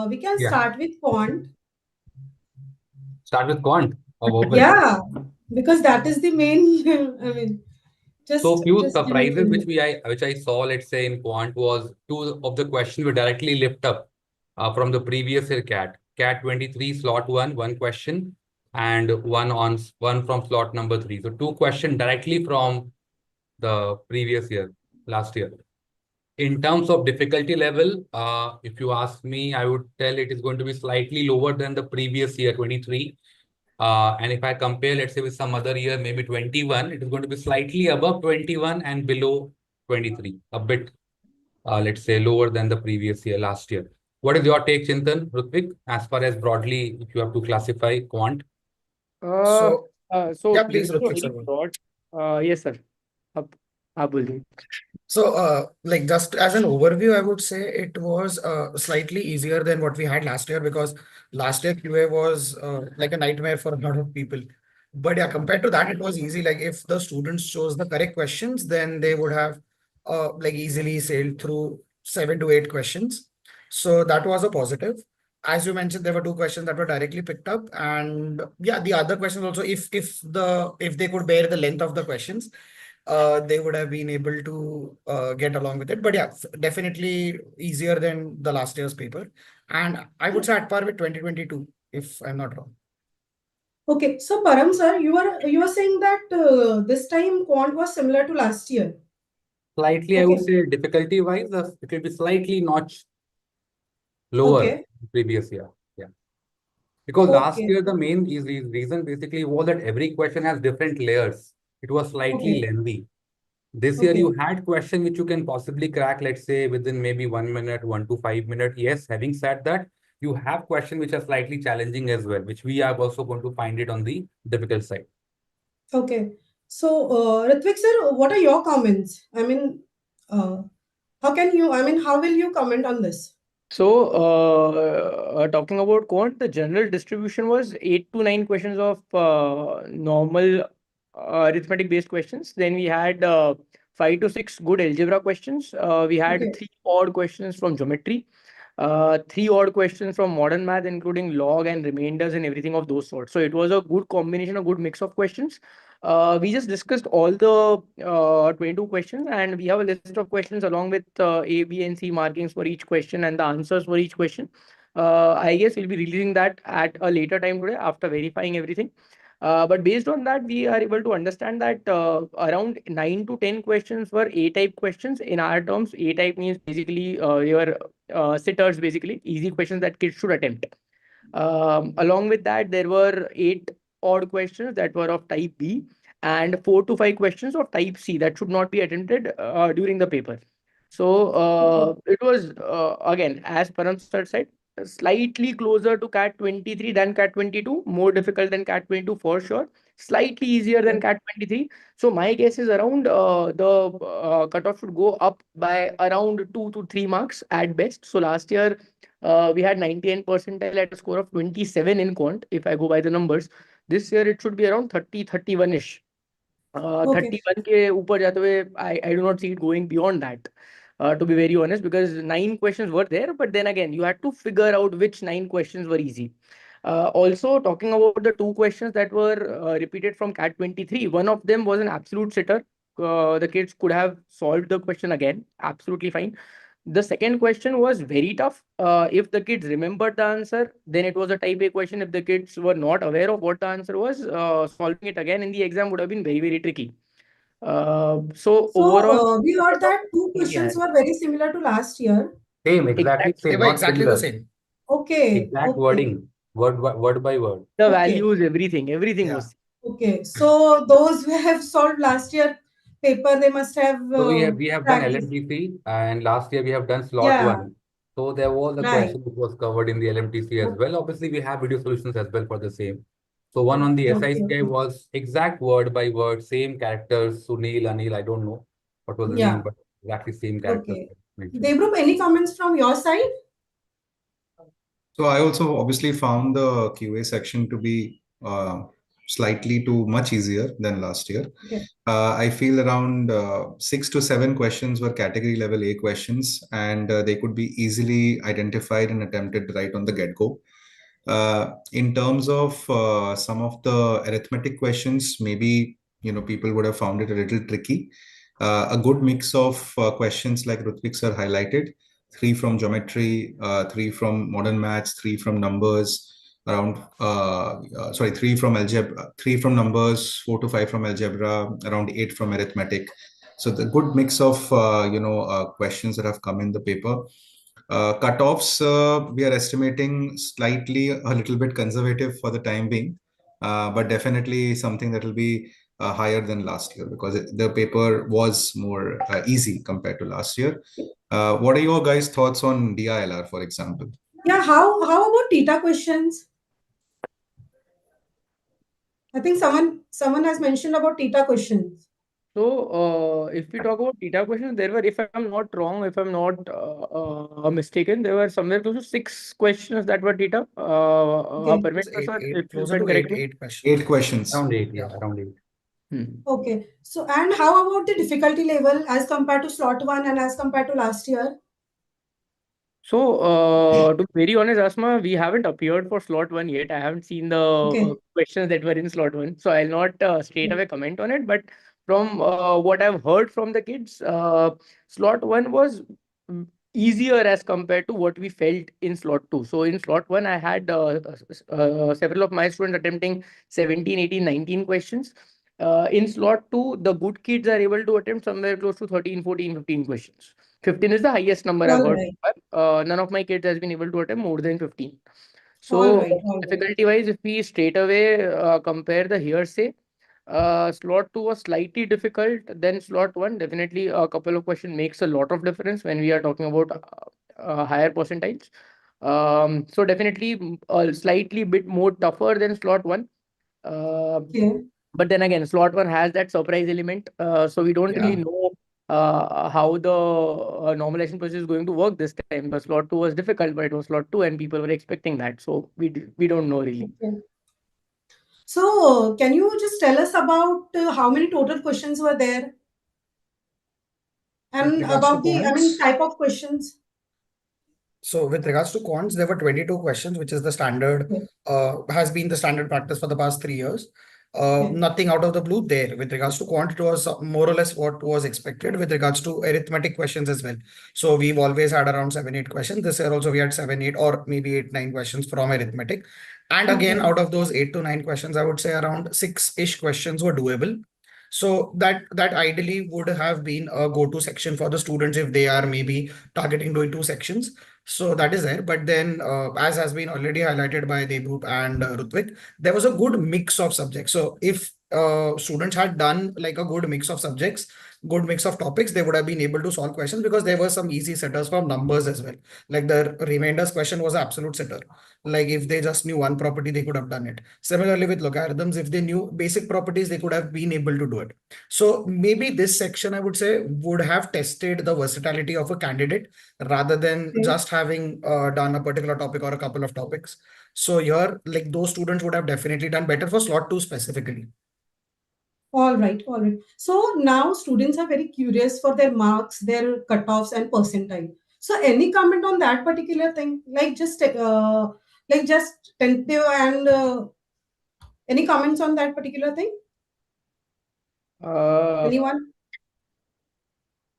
we can Yeah. start with Quant. Start with Quant or open. Yeah, because that is the main, I mean, So few just give me a surprises minute. which I saw, let's say in Quant, was two of the questions were directly lift up from the previous year CAT 23 slot one question, and one from slot number 3. So two questions directly from the previous year, last year. In terms of difficulty level, if you ask me, I would tell it is going to be slightly lower than the previous year 23. And if I compare, let's say, with some other year, maybe 21, it is going to be slightly above 21 and below 23, a bit, let's say, lower than the previous year, last year. What is your take, Chintan, Rutvik, as far as broadly, if you have to classify Quant? Uh, So, so yeah, this please, is a Ritvik, very sir. broad. Yes, sir. आप बोलिए. So, like just as an overview, I would say it was slightly easier than what we had last year, because last year QA was like a nightmare for a lot of people. But yeah, compared to that, it was easy. Like if the students chose the correct questions, then they would have like easily sailed through 7 to 8 questions. So that was a positive. As you mentioned, there were 2 questions that were directly picked up, and yeah, the other questions also, if they could bear the length of the questions, they would have been able to get along with it. But yeah, definitely easier than the last year's paper. And I would say at par with 2022, if I'm not wrong. Okay, so Param sir, you are saying that this time Quant was similar to last year. Slightly, I would Okay, say, difficulty-wise, it will be slightly notch lower okay, than previous year. Yeah. Because last okay, year, the main reason basically was that every question has different layers. It was slightly okay, lengthy. This year, okay. you had question which you can possibly crack, let's say, within maybe 1 minute, 1 to 5 minutes. Yes, having said that, you have questions which are slightly challenging as well, which we are also going to find it on the difficult side. Okay. So, Ritvik sir, what are your comments? I mean, uh, how will you comment on this? So, talking about quant, the general distribution was 8 to 9 questions of normal arithmetic based questions. Then we had 5 to 6 good algebra questions. We had Okay, 3 odd questions from geometry, 3 odd questions from modern math, including log and remainders and everything of those sorts. So, it was a good combination, a good mix of questions. We just discussed all the 22 questions, and we have a list of questions along with A, B, and C markings for each question and the answers for each question. I guess we'll be releasing that at a later time today after verifying everything. But based on that, we are able to understand that around 9 to 10 questions were A-type questions. In our terms, A-type means basically your sitters, basically easy questions that kids should attempt. Along with that, there were 8 odd questions that were of type B and 4 to 5 questions of type C that should not be attempted during the paper. So okay, it was again, as Param sir said, slightly closer to CAT 23 than CAT 22, more difficult than CAT 22 for sure, slightly easier than okay, CAT 23. So my guess is around the cutoff should go up by around 2 to 3 marks at best. So last year we had 99 percentile at a score of 27 in quant, if I go by the numbers. This year it should be around 30, 31-ish. okay. 31 के ऊपर जाते हुए I do not see it going beyond that, to be very honest, because 9 questions were there, but then again you had to figure out which 9 questions were easy. Also, talking about the 2 questions that were repeated from CAT 23, one of them was an absolute sitter. The kids could have solved the question again, absolutely fine. The second question was very tough. If the kids remembered the answer, then it was a type A question. If the kids were not aware of what the answer was, solving it again in the exam would have been very, very tricky. So So, overall, we the heard cutoff that two was really questions high. were very similar to last year. Same, exactly Exactly. They same, were not exactly the similar. same. Okay, Exact okay, wording, word by word. The okay, values, everything Yeah. was. okay. So, those who have solved last year paper, they must have So we have done practiced. LMTC, and last year we have done slot Yeah, one. So there was a right. question which was covered in the LMTC as Okay, well. Obviously, we have video solutions as well for the same. So one on the okay, SI okay. was exact word by word, same characters. Sunil, Anil, I don't know what was the name, Yeah, but exactly same characters okay. mentioned. Devrup, any comments from your side? So I also obviously found the QA section to be slightly to much easier than last year. Okay. I feel around 6 to 7 questions were category level A questions, and they could be easily identified and attempted right on the get-go. In terms of some of the arithmetic questions, maybe people would have found it a little tricky. A good mix of questions like Rutvik sir highlighted, 3 from geometry, 3 from modern maths, 3 from numbers, around 3 from algebra, 3 from numbers, 4 to 5 from algebra, around 8 from arithmetic. So the good mix of questions that have come in the paper. Cutoffs, we are estimating slightly a little bit conservative for the time being, but definitely something that will be higher than last year, because the paper was more easy compared to last year. What are your guys' thoughts on DILR, for example? Yeah, how about Tita questions? I think someone has mentioned about Tita questions. So, if we talk about data questions, there were, if I'm not wrong, if I'm not mistaken, there were somewhere close to 6 questions that were data. Okay. Parveen sir, if you Closer can to correct me. 8 questions. 8 questions. Around 8, Yeah. yeah, around 8. Okay. So, and how about the difficulty level as compared to slot 1 and as compared to last year? So, to be very honest, Asma, we haven't appeared for slot 1 yet. I haven't seen the Okay. questions that were in slot 1. So, I'll not straight away comment on it. But from what I've heard from the kids, slot 1 was easier as compared to what we felt in slot 2. So, in slot 1, I had several of my students attempting 17, 18, 19 questions. In slot 2, the good kids are able to attempt somewhere close to 13, 14, 15 questions. 15 is the highest number I've All heard. right. None of my kids has been able to attempt more than 15. All So right. All right. difficulty wise, if we straight away compare the hearsay, slot 2 was slightly difficult than slot 1. Definitely a couple of questions makes a lot of difference when we are talking about higher percentiles. So definitely slightly bit more tougher than slot 1. Okay. But then again, slot 1 has that surprise element. So we don't really Yeah. know how the normalization process is going to work this time. But slot 2 was difficult, but it was slot 2 and people were expecting that. So we don't know really. Okay. So, can you just tell us about how many total questions were there? With And regards to about the, quants, type of questions? so with regards to quants, there were 22 questions, which is the standard, Okay. has been the standard practice for the past 3 years. Okay. Nothing out of the blue there. With regards to quant, it was more or less what was expected with regards to arithmetic questions as well. So we've always had around 7, 8 questions. This year also we had 7, 8, or maybe 8, 9 questions from arithmetic. And again, Okay. out of those 8 to 9 questions, I would say around 6-ish questions were doable. So that ideally would have been a go-to section for the students if they are maybe targeting doing 2 sections. So that is there. But then, as has been already highlighted by Debroop and Rutvik, there was a good mix of subjects. So if students had done like a good mix of subjects, good mix of topics, they would have been able to solve questions because there were some easy setters from numbers as well. Like the remainders question was an absolute setter. Like if they just knew one property, they could have done it. Similarly with logarithms, if they knew basic properties, they could have been able to do it. So maybe this section, I would say, would have tested the versatility of a candidate rather than Okay. just having done a particular topic or a couple of topics. So here, like those students would have definitely done better for slot 2 specifically. All right. All right. So now students are very curious for their marks, their cutoffs, and percentile. So any comment on that particular thing? Like just tentative and any comments on that particular thing? Uh, Anyone?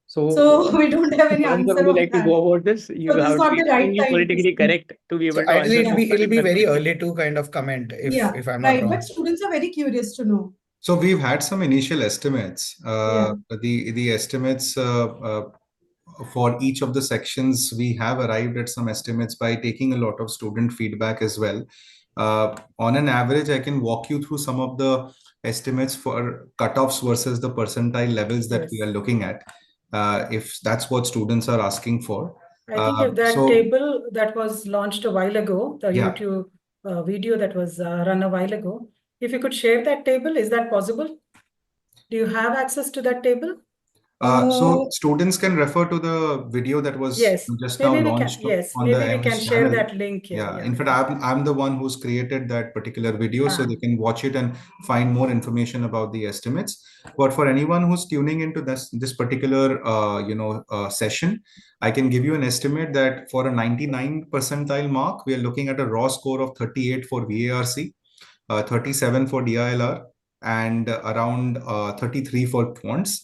so So we don't have any Pavan sir, would answer you on like to that. go about this? So You this is have to not be the right extremely time to politically speak. correct to be So able to ideally, answer Yeah. this it'll be particular very question. early to kind of comment Yeah. if I'm not Right. But wrong. students are very curious to know. So we've had some initial estimates. Yeah. The estimates for each of the sections, we have arrived at some estimates by taking a lot of student feedback as well. On an average, I can walk you through some of the estimates for cutoffs versus the percentile levels that we Yes. are looking at, if that's what students are asking for. I think if that So table that was launched a while ago, the yeah. YouTube video that was run a while ago, if you could share that table, is that possible? Do you have access to that table? So Uh, students can refer to the video that was Yes, just now maybe we can. launched Yes, on the maybe we can IMS share channel. that link here. Yeah, Yeah, in fact, I'm the one who's created that particular video, so Ah. they can watch it and find more information about the estimates. But for anyone who's tuning into this particular session, I can give you an estimate that for a 99 percentile mark, we are looking at a raw score of 38 for VARC, 37 for DILR, and around 33 for Quants.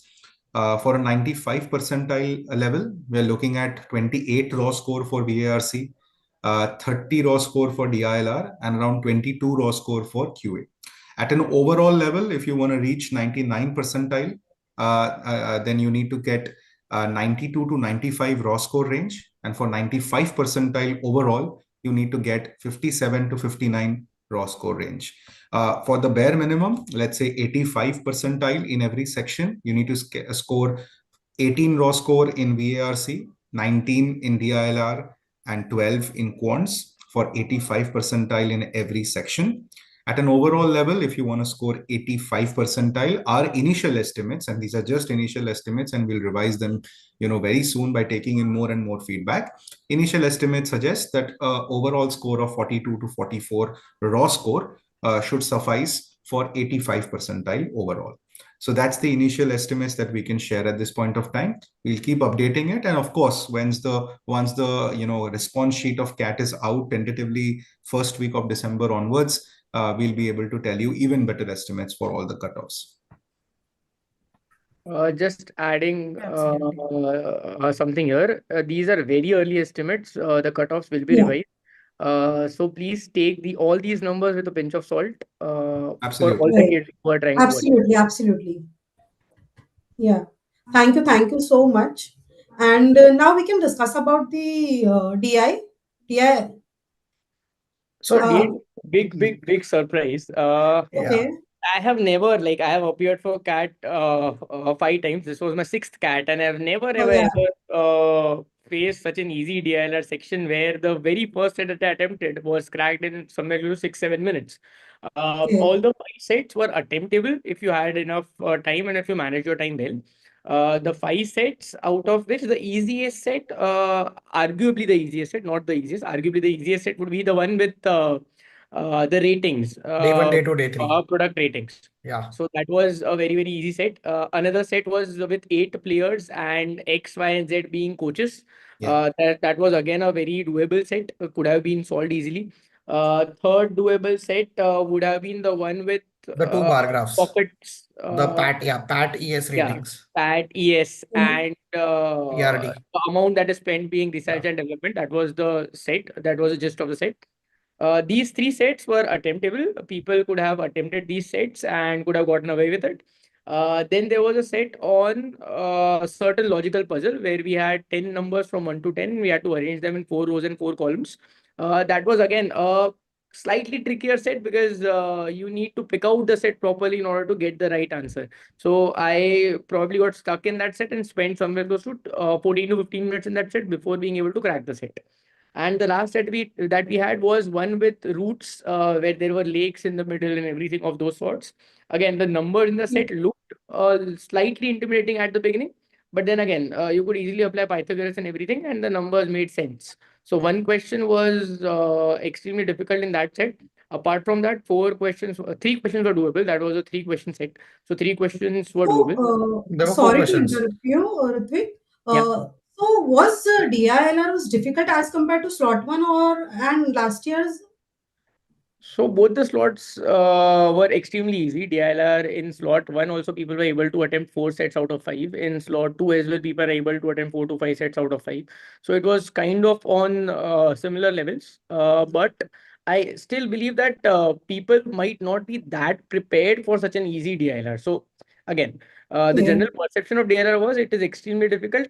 For a 95 percentile level, we are looking at 28 raw score for VARC, 30 raw score for DILR, and around 22 raw score for QA. At an overall level, if you want to reach 99 percentile, then you need to get 92 to 95 raw score range. And for 95 percentile overall, you need to get 57 to 59 raw score range. For the bare minimum, let's say 85 percentile in every section, you need to score 18 raw score in VARC, 19 in DILR, and 12 in quants for 85 percentile in every section. At an overall level, if you want to score 85 percentile, our initial estimates, and these are just initial estimates, and we'll revise them, very soon by taking in more and more feedback. Initial estimates suggest that overall score of 42 to 44 raw score should suffice for 85 percentile overall. So that's the initial estimates that we can share at this point of time. We'll keep updating it, and of course, once the response sheet of CAT is out tentatively first week of December onwards, we'll be able to tell you even better estimates for all the cutoffs. Just adding Absolutely. something here. These are very early estimates. The cutoffs will be yeah, revised. So please take all these numbers with a pinch of salt for all Absolutely. the right. kids who are trying to attempt. Absolutely, absolutely. Yeah. Thank you so much. And now we can discuss about the DI. DI. So So, Uh, big surprise. yeah. okay. I have never I have appeared for cat 5 times. This was my sixth cat, and I've never Oh ever yeah. faced such an easy DLR section where the very first set that I attempted was cracked in somewhere close to 6-7 minutes. Okay. All the 5 sets were attemptable if you had enough time and if you manage your time well. The 5 sets out of which the easiest set, arguably the easiest set, not the easiest, arguably the easiest set would be the one with the ratings, Day one, day two, day three. product ratings. Yeah. So that was a very, very easy set. Another set was with 8 players and X, Y, and Z being coaches. Yeah. That was again a very doable set, could have been solved easily. Third doable set would have been the one with The two bar graphs. pockets. PAT ES Yeah, ratings. PAT, ES, Mhm. and PRD. the amount that is spent being Yeah. research and development. That was the set. That was the gist of the set. These 3 sets were attemptable. People could have attempted these sets and could have gotten away with it. Then there was a set on a certain logical puzzle where we had 10 numbers from 1 to 10. We had to arrange them in 4 rows and 4 columns. That was again a slightly trickier set because you need to pick out the set properly in order to get the right answer. So I probably got stuck in that set and spent somewhere close to 14 to 15 minutes in that set before being able to crack the set. And the last set we had was one with roots, where there were lakes in the middle and everything of those sorts. Again, the number in the set looked slightly intimidating at the beginning, but then again, you could easily apply Pythagoras and everything, and the numbers made sense. So one question was extremely difficult in that set. Apart from that, 3 questions were doable. That was a 3 question set. So 3 questions were So, doable. There were four sorry to questions. interrupt you, Ritvik. Yeah. So was DILR was difficult as compared to slot one or and last year's? So both the slots were extremely easy. DILR in slot one also people were able to attempt 4 sets out of 5. In slot two as well, people are able to attempt 4 to 5 sets out of 5. So it was kind of on similar levels. But I still believe that people might not be that prepared for such an easy DILR. So again, the Okay. general perception of DILR was it is extremely difficult.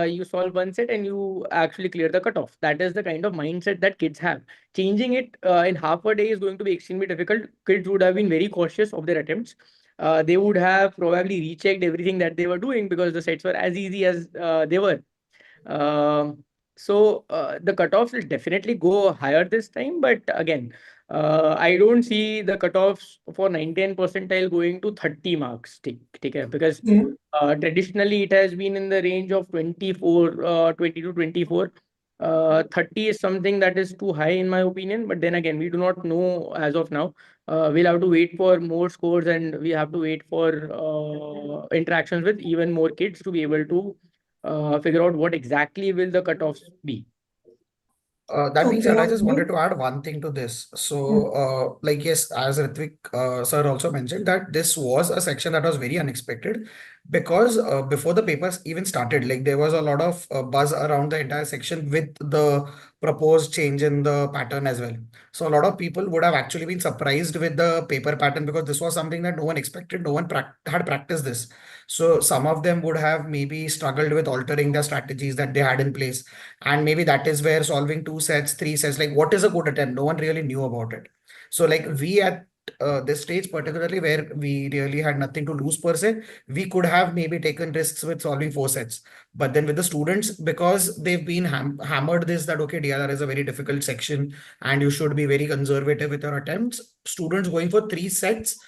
You solve one set and you actually clear the cutoff. That is the kind of mindset that kids have. Changing it in half a day is going to be extremely difficult. Kids would have been very cautious of their attempts. They would have probably rechecked everything that they were doing because the sets were as easy as they were. Um So the cutoffs will definitely go higher this time, but again, I don't see the cutoffs for 99 percentile going to 30 marks. Take care, because Yeah. traditionally it has been in the range of 24, 20 to 24. 30 is something that is too high in my opinion, but then again, we do not know as of now. We'll have to wait for more scores, and we have to wait for interactions with even more kids to be able to figure out what exactly will the cutoffs be. That being Okay, said, I all just right. wanted to add one thing to this. Yeah. So, like, yes, as Ritvik sir also mentioned, that this was a section that was very unexpected because before the papers even started, like, there was a lot of buzz around the entire section with the proposed change in the pattern as well. So, a lot of people would have actually been surprised with the paper pattern because this was something that no one expected, no one had practiced this. So, some of them would have maybe struggled with altering the strategies that they had in place, and maybe that is where solving two sets, three sets, like what is a good attempt, no one really knew about it. So like we at this stage particularly, where we really had nothing to lose per se, we could have maybe taken risks with solving four sets. But then with the students, because they've been hammered this, that okay, DLR is a very difficult section and you should be very conservative with your attempts, students going for three sets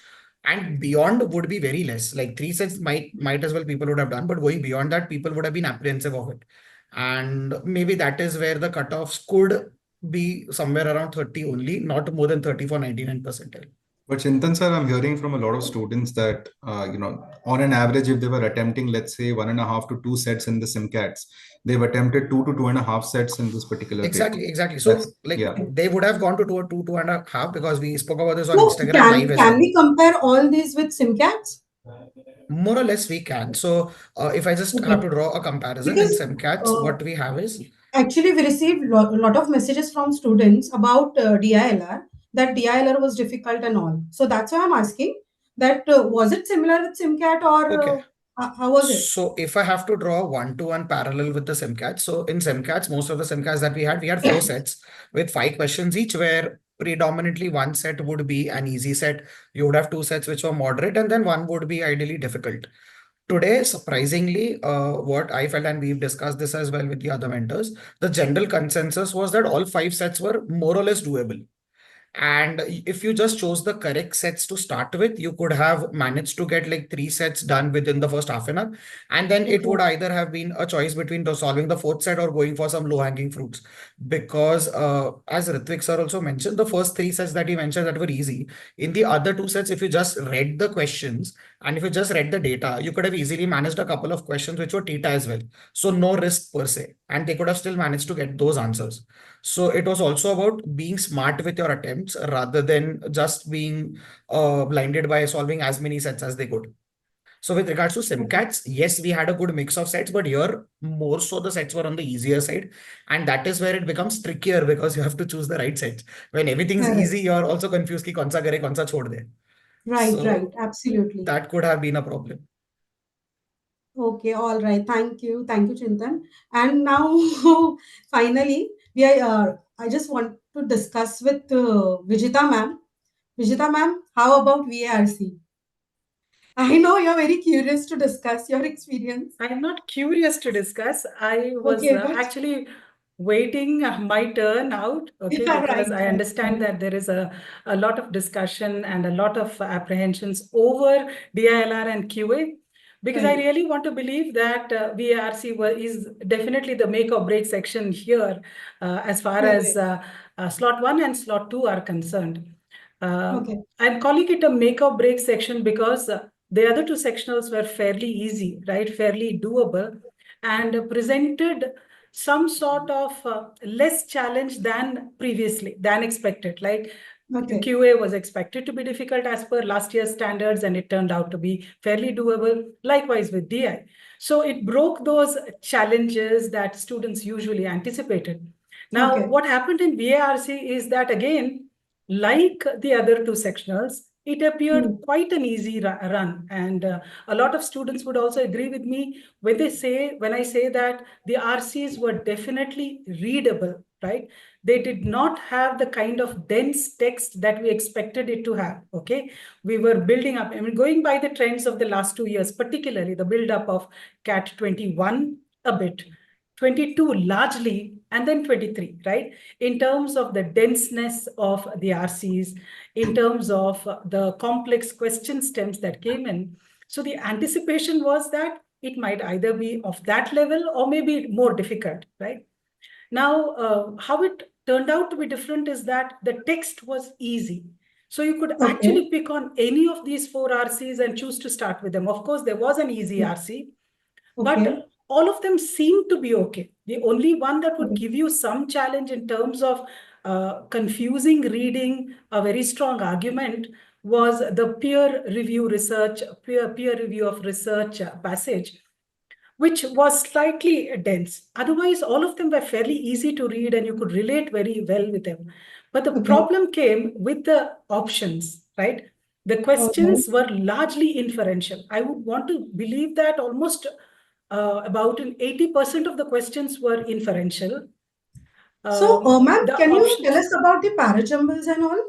and beyond would be very less. Like three sets might as well people would have done, but going beyond that, people would have been apprehensive of it. And maybe that is where the cutoffs could be somewhere around 30 only, not more than 30 for 99 percentile. But Chintan sir, I'm hearing from a lot of students that, on an average, if they were attempting, let's say, 1.5 to 2 sets in the SIMCATs, they've attempted 2 to 2.5 sets in this particular paper. Exactly. That's, So like yeah. they would have gone to two and a half, because we spoke about this on So Instagram live can as can well. we compare all these with SIMCATs? More or less we can. So if I just have Okay. to draw a comparison in Because SIMCATs, uh, what we have is actually we received a lot of messages from students about DILR, that DILR was difficult and all. So that's why I'm asking that was it similar with SIMCAT or okay. how was it? So if I have to draw one-to-one parallel with the SIMCAT, so in SIMCATs, most of the SIMCATs that we had four sets with 5 questions each, where predominantly one set would be an easy set. You would have two sets which were moderate, and then one would be ideally difficult. Today, surprisingly, what I felt, and we've discussed this as well with the other mentors, the general consensus was that all 5 sets were more or less doable. And if you just chose the correct sets to start with, you could have managed to get like 3 sets done within the first half an hour. And then it Okay. would either have been a choice between solving the fourth set or going for some low-hanging fruits. Because as Ritvik sir also mentioned, the first 3 sets that he mentioned that were easy. In the other 2 sets, if you just read the questions and if you just read the data, you could have easily managed a couple of questions which were Theta as well. So no risk per se. And they could have still managed to get those answers. So it was also about being smart with your attempts rather than just being blinded by solving as many sets as they could. So with regards to Okay. SIMCATs, yes, we had a good mix of sets, but here more so the sets were on the easier side. And that is where it becomes trickier because you have to choose the right sets. When everything's Correct. easy, you're also confused ki kaun sa kare, kaun sa chhod de. Right. So Absolutely. that could have been a problem. Okay, all right. Thank you, Chintan. And now, finally, I just want to discuss with Vijita ma'am. Vijita ma'am, how about VARC? I know you're very curious to discuss your experience. I am not curious to discuss. I was Okay, but actually waiting my turn out, okay, yeah, because right, I right, understand right, that there is a lot of discussion and a lot of apprehensions over DILR and QA. Because I right. really want to believe that VARC is definitely the make or break section here, as far as Correct. slot 1 and slot 2 are concerned. Okay. I'm calling it a make or break section because the other two sectionals were fairly easy, right? Fairly doable, and presented some sort of less challenge than previously, than expected. Like Okay. QA was expected to be difficult as per last year's standards, and it turned out to be fairly doable. Likewise with DI. So it broke those challenges that students usually anticipated. Now, Okay. what happened in VARC is that, again, like the other two sectionals, it appeared Hmm. quite an easy run. And a lot of students would also agree with me when I say that the RCs were definitely readable, right? They did not have the kind of dense text that we expected it to have, okay? We were building up, I mean, going by the trends of the last 2 years, particularly the build up of CAT 21 a bit, 22 largely, and then 23, right? In terms of the denseness of the RCs, in terms of the complex question stems that came in. So the anticipation was that it might either be of that level or maybe more difficult, right? Now, how it turned out to be different is that the text was easy. So you could Okay. actually pick on any of these 4 RCs and choose to start with them. Of course, there was an easy RC, Okay. but all of them seemed to be okay. The only one that would give you some challenge in terms of confusing reading a very strong argument was the peer review review of research passage, which was slightly dense. Otherwise, all of them were fairly easy to read and you could relate very well with them. But the Okay. problem came with the options, right? The questions were largely inferential. I would want to believe that almost about 80% of the questions were inferential. So, ma'am, The can you options. tell us about the parajumbles and all?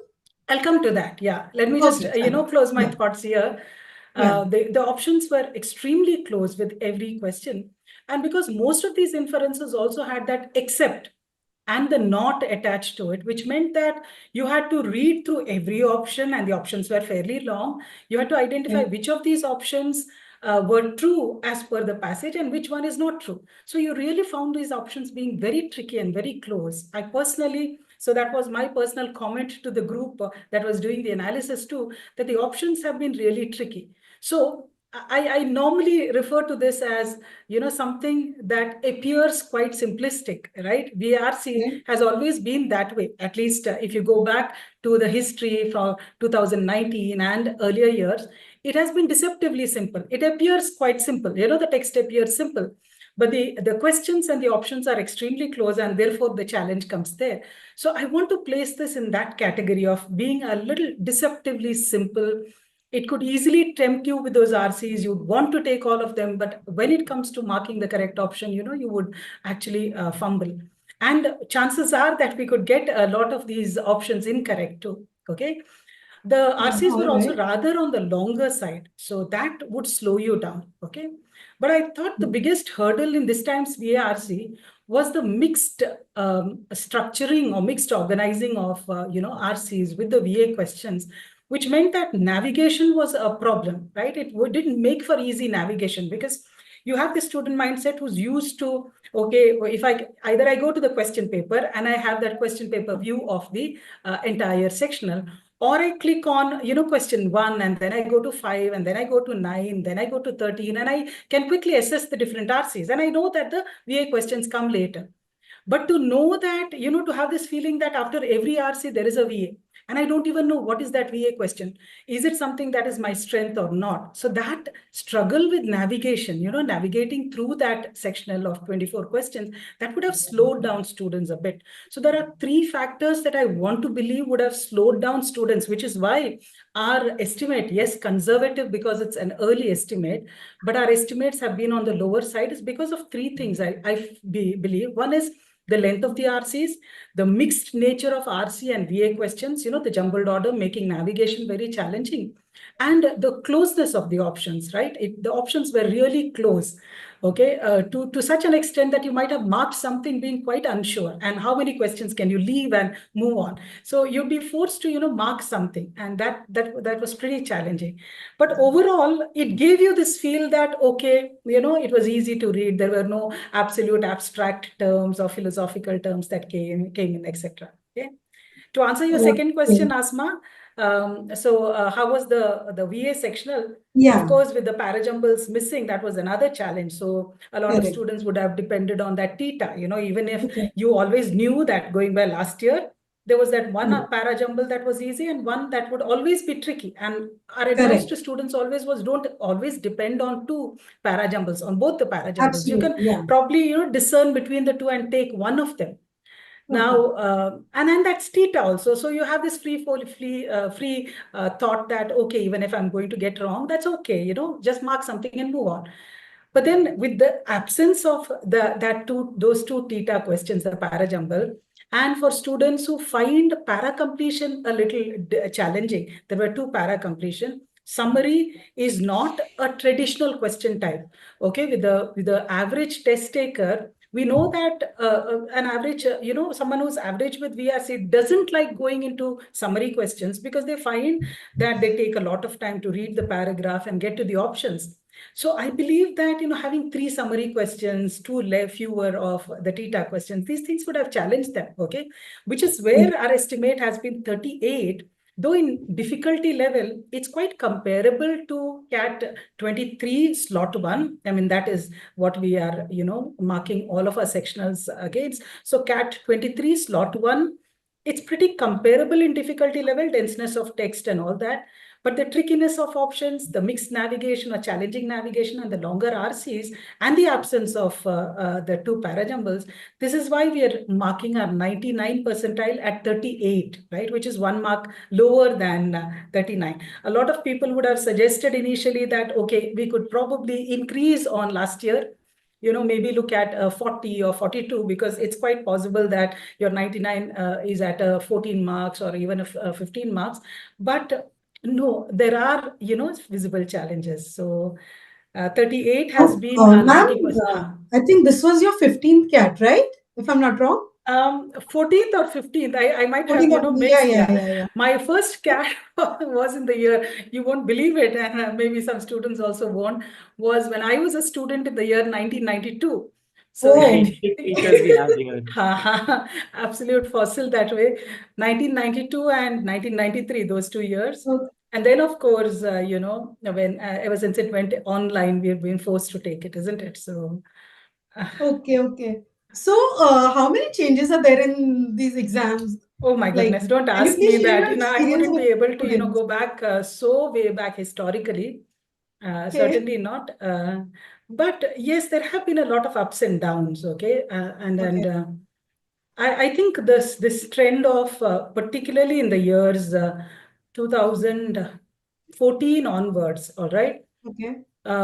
I'll come to that. Yeah. Let me just, Okay, fine. close my Yeah. thoughts here. Yeah. The options were extremely close with every question. And because most of these inferences also had that except and the not attached to it, which meant that you had to read through every option and the options were fairly long. You had to identify which of these options were true as per the passage and which one is not true. So you really found these options being very tricky and very close. I personally, so that was my personal comment to the group that was doing the analysis too, that the options have been really tricky. So I normally refer to this as, something that appears quite simplistic, right? VRC has always been that way. At least if you go back to the history from 2019 and earlier years, it has been deceptively simple. It appears quite simple. The text appears simple, but the questions and the options are extremely close, and therefore the challenge comes there. So I want to place this in that category of being a little deceptively simple. It could easily tempt you with those RCs. You'd want to take all of them, but when it comes to marking the correct option, you would actually fumble. And chances are that we could get a lot of these options incorrect too. Okay. The RCs were All also right. rather on the longer side, so that would slow you down. Okay. But I thought the biggest hurdle in this time's VARC was the mixed structuring or mixed organizing of RCs with the VA questions, which meant that navigation was a problem, right? It didn't make for easy navigation because you have the student mindset who's used to, okay, if I go to the question paper and I have that question paper view of the entire sectional, or I click on, question 1, and then I go to 5, and then I go to 9, then I go to 13, and I can quickly assess the different RCs. And I know that the VA questions come later. But to know that, to have this feeling that after every RC, there is a VA, and I don't even know what is that VA question. Is it something that is my strength or not? So that struggle with navigation, navigating through that sectional of 24 questions, that would have slowed down students a bit. So there are 3 factors that I want to believe would have slowed down students, which is why our estimate, yes, conservative because it's an early estimate, but our estimates have been on the lower side is because of 3 things I believe. One is the length of the RCs, the mixed nature of RC and VA questions, the jumbled order making navigation very challenging, and the closeness of the options, right? The options were really close, okay, to such an extent that you might have marked something being quite unsure, and how many questions can you leave and move on? So you'd be forced to, mark something, and that was pretty challenging. But overall, it gave you this feel that, okay, it was easy to read. There were no absolute abstract terms or philosophical terms that came in, etc. Okay. To answer your second question, Asma, so how was the VA sectional? Of Yeah. course, with the parajumbles missing, that was another challenge. So a lot of Correct. students would have depended on that theta. Even if Okay. you always knew that going by last year, there was that one Hmm. parajumble that was easy and one that would always be tricky. And our advice Correct. to students always was, don't always depend on 2 parajumbles, on both the parajumbles. You Absolutely. can Yeah. probably, discern between the 2 and take one of them. Now, and then that's theta also. So you have this free thought that, okay, even if I'm going to get wrong, that's okay, just mark something and move on. But then with the absence of those 2 theta questions, the parajumble, and for students who find para completion a little challenging, there were 2 para completion. Summary is not a traditional question type. Okay, with the average test taker We know that an average, someone who's average with VRC doesn't like going into summary questions because they find that they take a lot of time to read the paragraph and get to the options. So I believe that, having 3 summary questions, 2 fewer of the TTA questions, these things would have challenged them, okay? Which is where our estimate has been 38. Though in difficulty level, it's quite comparable to CAT 23 slot 1. I mean, that is what we are, marking all of our sectionals against. So CAT 23 slot 1, it's pretty comparable in difficulty level, denseness of text and all that. But the trickiness of options, the mixed navigation or challenging navigation, and the longer RCs, and the absence of the 2 parajumbles, this is why we are marking our 99 percentile at 38, right? Which is 1 mark lower than 39. A lot of people would have suggested initially that, okay, we could probably increase on last year, maybe look at 40 or 42, because it's quite possible that your 99 is at 14 marks or even 15 marks. But no, there are, visible challenges. So 38 has been Ma'am, 90%. I think this was your 15th CAT, right? If I'm not wrong. 14th or 15th, I might have, 14th, mixed. yeah. My first CAT was in the year, you won't believe it, and maybe some students also won't, was when I was a student in the year 1992. So Oh. Teachers we have here. absolute fossil that way. 1992 and 1993, those 2 years. Okay. And then, of course, when ever since it went online, we've been forced to take it, isn't it? So. Okay. So, how many changes are there in these exams? Oh my Like, goodness, don't can you ask please me share that. your I experience wouldn't be with able to, students? go back so way back historically. Okay. Certainly not. But yes, there have been a lot of ups and downs. Okay, and I think this trend of particularly in the years 2014 onwards. All right. Okay.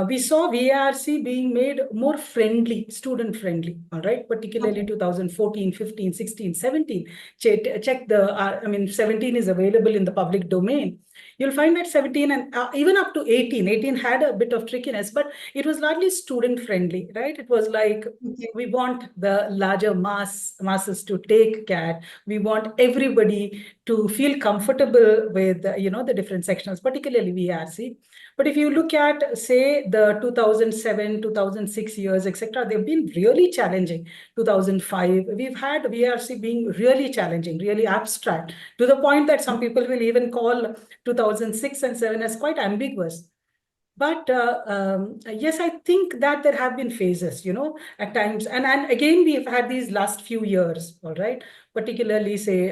We saw VARC being made more friendly, student friendly, all right, particularly Okay. 2014, 15, 16, 17. Check the, 17 is available in the public domain. You'll find that 17 and even up to 18, 18 had a bit of trickiness, but it was largely student friendly, right? It was like, Okay. we want the larger masses to take CAT. We want everybody to feel comfortable with, the different sections, particularly VARC. But if you look at, say, the 2007, 2006 years, etc., they've been really challenging. 2005, we've had VRC being really challenging, really abstract, to the point that some people will even call 2006 and 7 as quite ambiguous. But yes, I think that there have been phases, at times. And again, we've had these last few years, all right, particularly, say,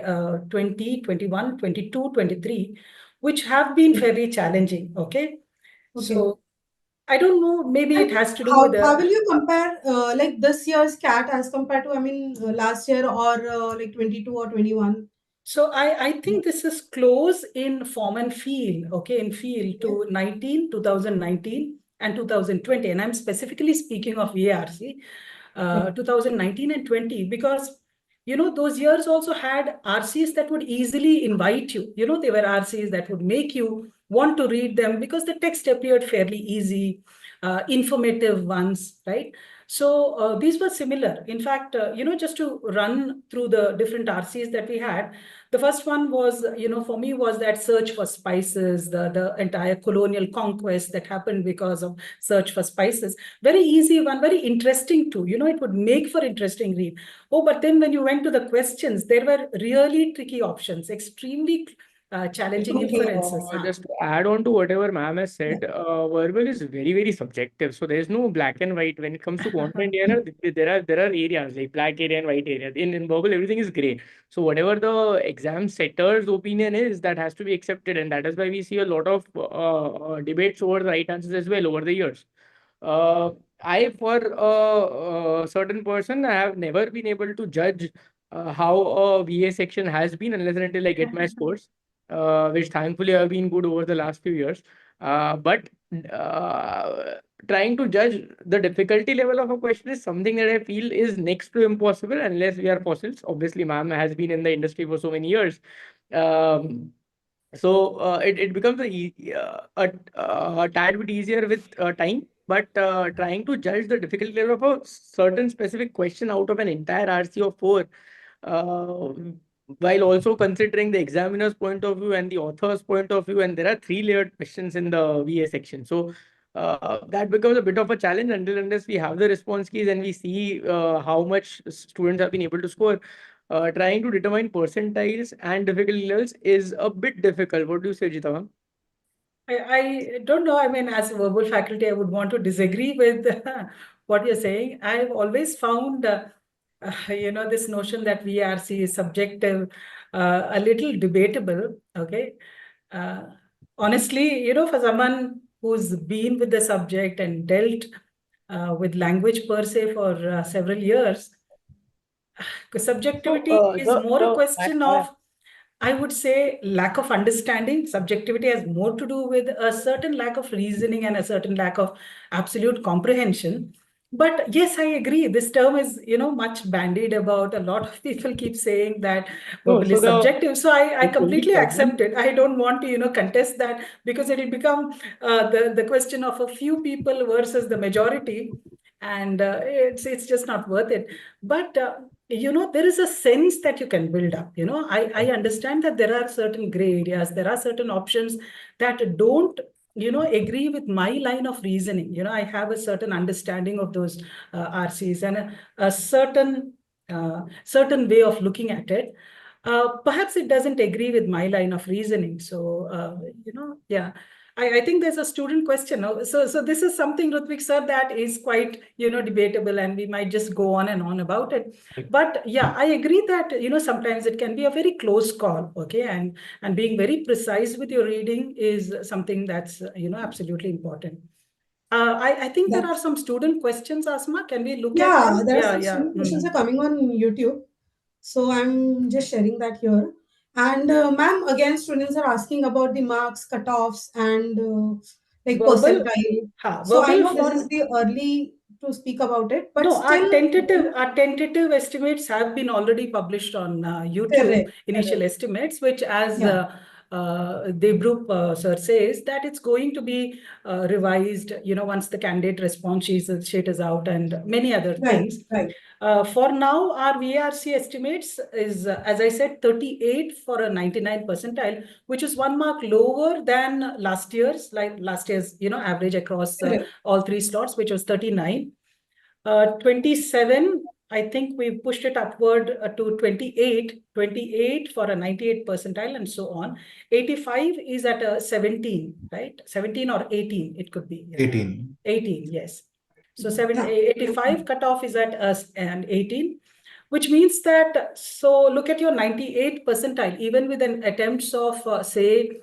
20, 21, 22, 23, which have been fairly challenging, okay? Okay. So I don't know, maybe And it has to do with how will the. you compare like this year's CAT as compared to, I mean, last year or like 22 or 21? So I think this is close in form and feel, okay, in feel to 2019 and 2020. And I'm specifically speaking of VARC, 2019 and 20, because, those years also had RCs that would easily invite you. They were RCs that would make you want to read them because the text appeared fairly easy, informative ones, right? So these were similar. In fact, just to run through the different RCs that we had, the first one was, for me, was that search for spices, the entire colonial conquest that happened because of search for spices. Very easy one, very interesting too. It would make for interesting read. Oh, but then when you went to the questions, there were really tricky options, extremely challenging Okay. inferences. Just to add on to whatever ma'am has said, verbal is very, very subjective. So there's no black and white when it comes to content error. There are areas like black area and white area. In verbal, everything is gray. So whatever the exam setter's opinion is, that has to be accepted, and that is why we see a lot of debates over the right answers as well over the years. Uh, I, for a certain person, I have never been able to judge how a VA section has been unless and until I get my scores, which thankfully have been good over the last few years. But uh, trying to judge the difficulty level of a question is something that I feel is next to impossible unless we are fossils. Obviously, ma'am has been in the industry for so many years. Um, so it becomes a tad bit easier with time. but trying to judge the difficulty level of a certain specific question out of an entire RC of 4, uh, while also considering the examiner's point of view and the author's point of view, and there are 3 layered questions in the VA section. So that becomes a bit of a challenge until unless we have the response keys and we see how much students have been able to score. Trying to determine percentiles and difficulty levels is a bit difficult. What do you say, Jita? I don't know. I mean, as a verbal faculty, I would want to disagree with what you're saying. I've always found, this notion that VRC is subjective, a little debatable. Okay. Uh, Honestly, for someone who's been with the subject and dealt with language per se for several years, So subjectivity is more a question I of, I would say, lack of understanding. Subjectivity has more to do with a certain lack of reasoning and a certain lack of absolute comprehension. But yes, I agree. This term is, much bandied about. A lot of people keep saying that no, verbal so is subjective. So I the only completely accept problem. it. I don't want to, contest that, because it will become the question of a few people versus the majority. And it's just not worth it. But there is a sense that you can build up. I understand that there are certain gray areas, there are certain options that don't agree with my line of reasoning. I have a certain understanding of those RCs and a certain way of looking at it. Perhaps it doesn't agree with my line of reasoning. So yeah, I think there's a student question. So this is something, Rutvik sir, that is quite, debatable, and we might just go on and on about it. But yeah, I agree that, sometimes it can be a very close call. Okay. And being very precise with your reading is something that's, absolutely important. I think there are That's, some student questions, Asma. Can we look at yeah, them? there are Yeah, some yeah. student questions are coming on YouTube. So I'm just sharing that here. And ma'am, again, students are asking about the marks, cutoffs, and like Verbal, percentile. So I verbal know this is for the early to speak about it, but no, still, our tentative estimates have been already published on YouTube, correct, initial correct. estimates, which, as Yeah, Debrup sir says, that it's going to be revised, once the candidate response sheet is out, and many other right, things. right. For now, our VRC estimates is, as I said, 38 for a 99 percentile, which is 1 mark lower than last year's, average across Correct. all 3 slots, which was 39. 27, I think we pushed it upward to 28 for a 98 percentile, and so on. 85 is at a 17, right? 17 or 18, it could be. Yeah. 18. 18, yes. So Yeah. 85 cutoff is at and 18, which means that, so look at your 98 percentile, even with an attempts of, say,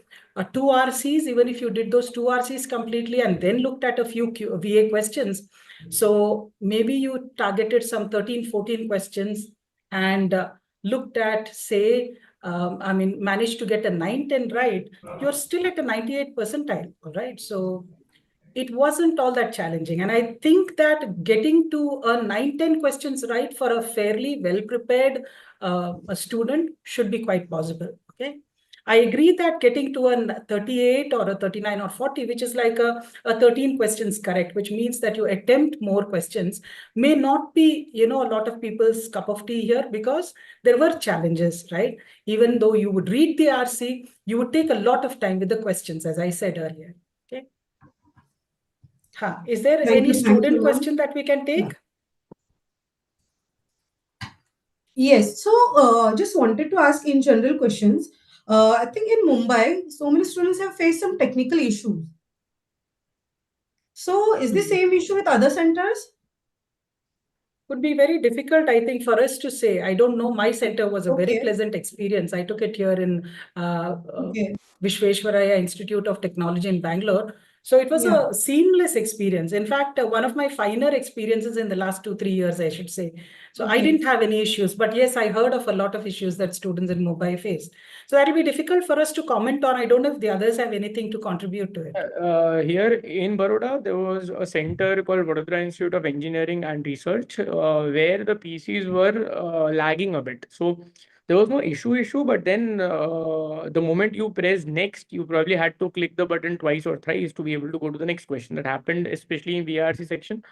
2 RCs, even if you did those 2 RCs completely and then looked at a few VA questions. So maybe you targeted some 13, 14 questions and looked at, say, managed to get a 9, 10 right, you're still at a 98 percentile, all right? So it wasn't all that challenging. And I think that getting to a 9, 10 questions right for a fairly well-prepared a student should be quite possible, okay? I agree that getting to a 38 or a 39 or 40, which is like a 13 questions correct, which means that you attempt more questions, may not be, a lot of people's cup of tea here, because there were challenges, right? Even though you would read the RC, you would take a lot of time with the questions, as I said earlier, okay? Is there any Thank student you, ma'am. question that we can take? Yes. So, just wanted to ask in general questions. I think in Mumbai, so many students have faced some technical issues. So, is the same issue with other centers? Would be very difficult, I think, for us to say. I don't know. My center was a very Okay. pleasant experience. I took it here in Okay. Vishveshwaraya Institute of Technology in Bangalore. So it was Yeah. a seamless experience. In fact, one of my finer experiences in the last 2, 3 years, I should say. So I Okay. didn't have any issues, but yes, I heard of a lot of issues that students in Mumbai face. So that'll be difficult for us to comment on. I don't know if the others have anything to contribute to it. Here in Baroda, there was a center called Vadodara Institute of Engineering and Research, where the PCs were lagging a bit. So There was no issue, but then the moment you press next, you probably had to click the button twice or thrice to be able to go to the next question. That happened especially in VRC section.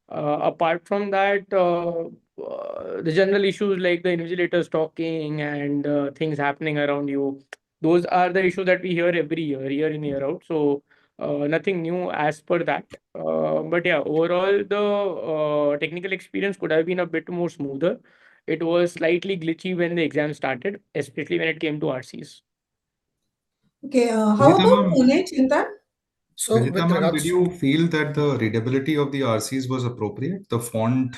Apart from that, the general issues like the invigilators talking and things happening around you, those are the issues that we hear every year in, year out. So nothing new as per that. But yeah, overall, the technical experience could have been a bit more smoother. It was slightly glitchy when the exam started, especially when it came to RCs. Okay, how Vijita about ma'am, Pune, Chintan? So with did regards, you feel that the readability of the RCs was appropriate? The font,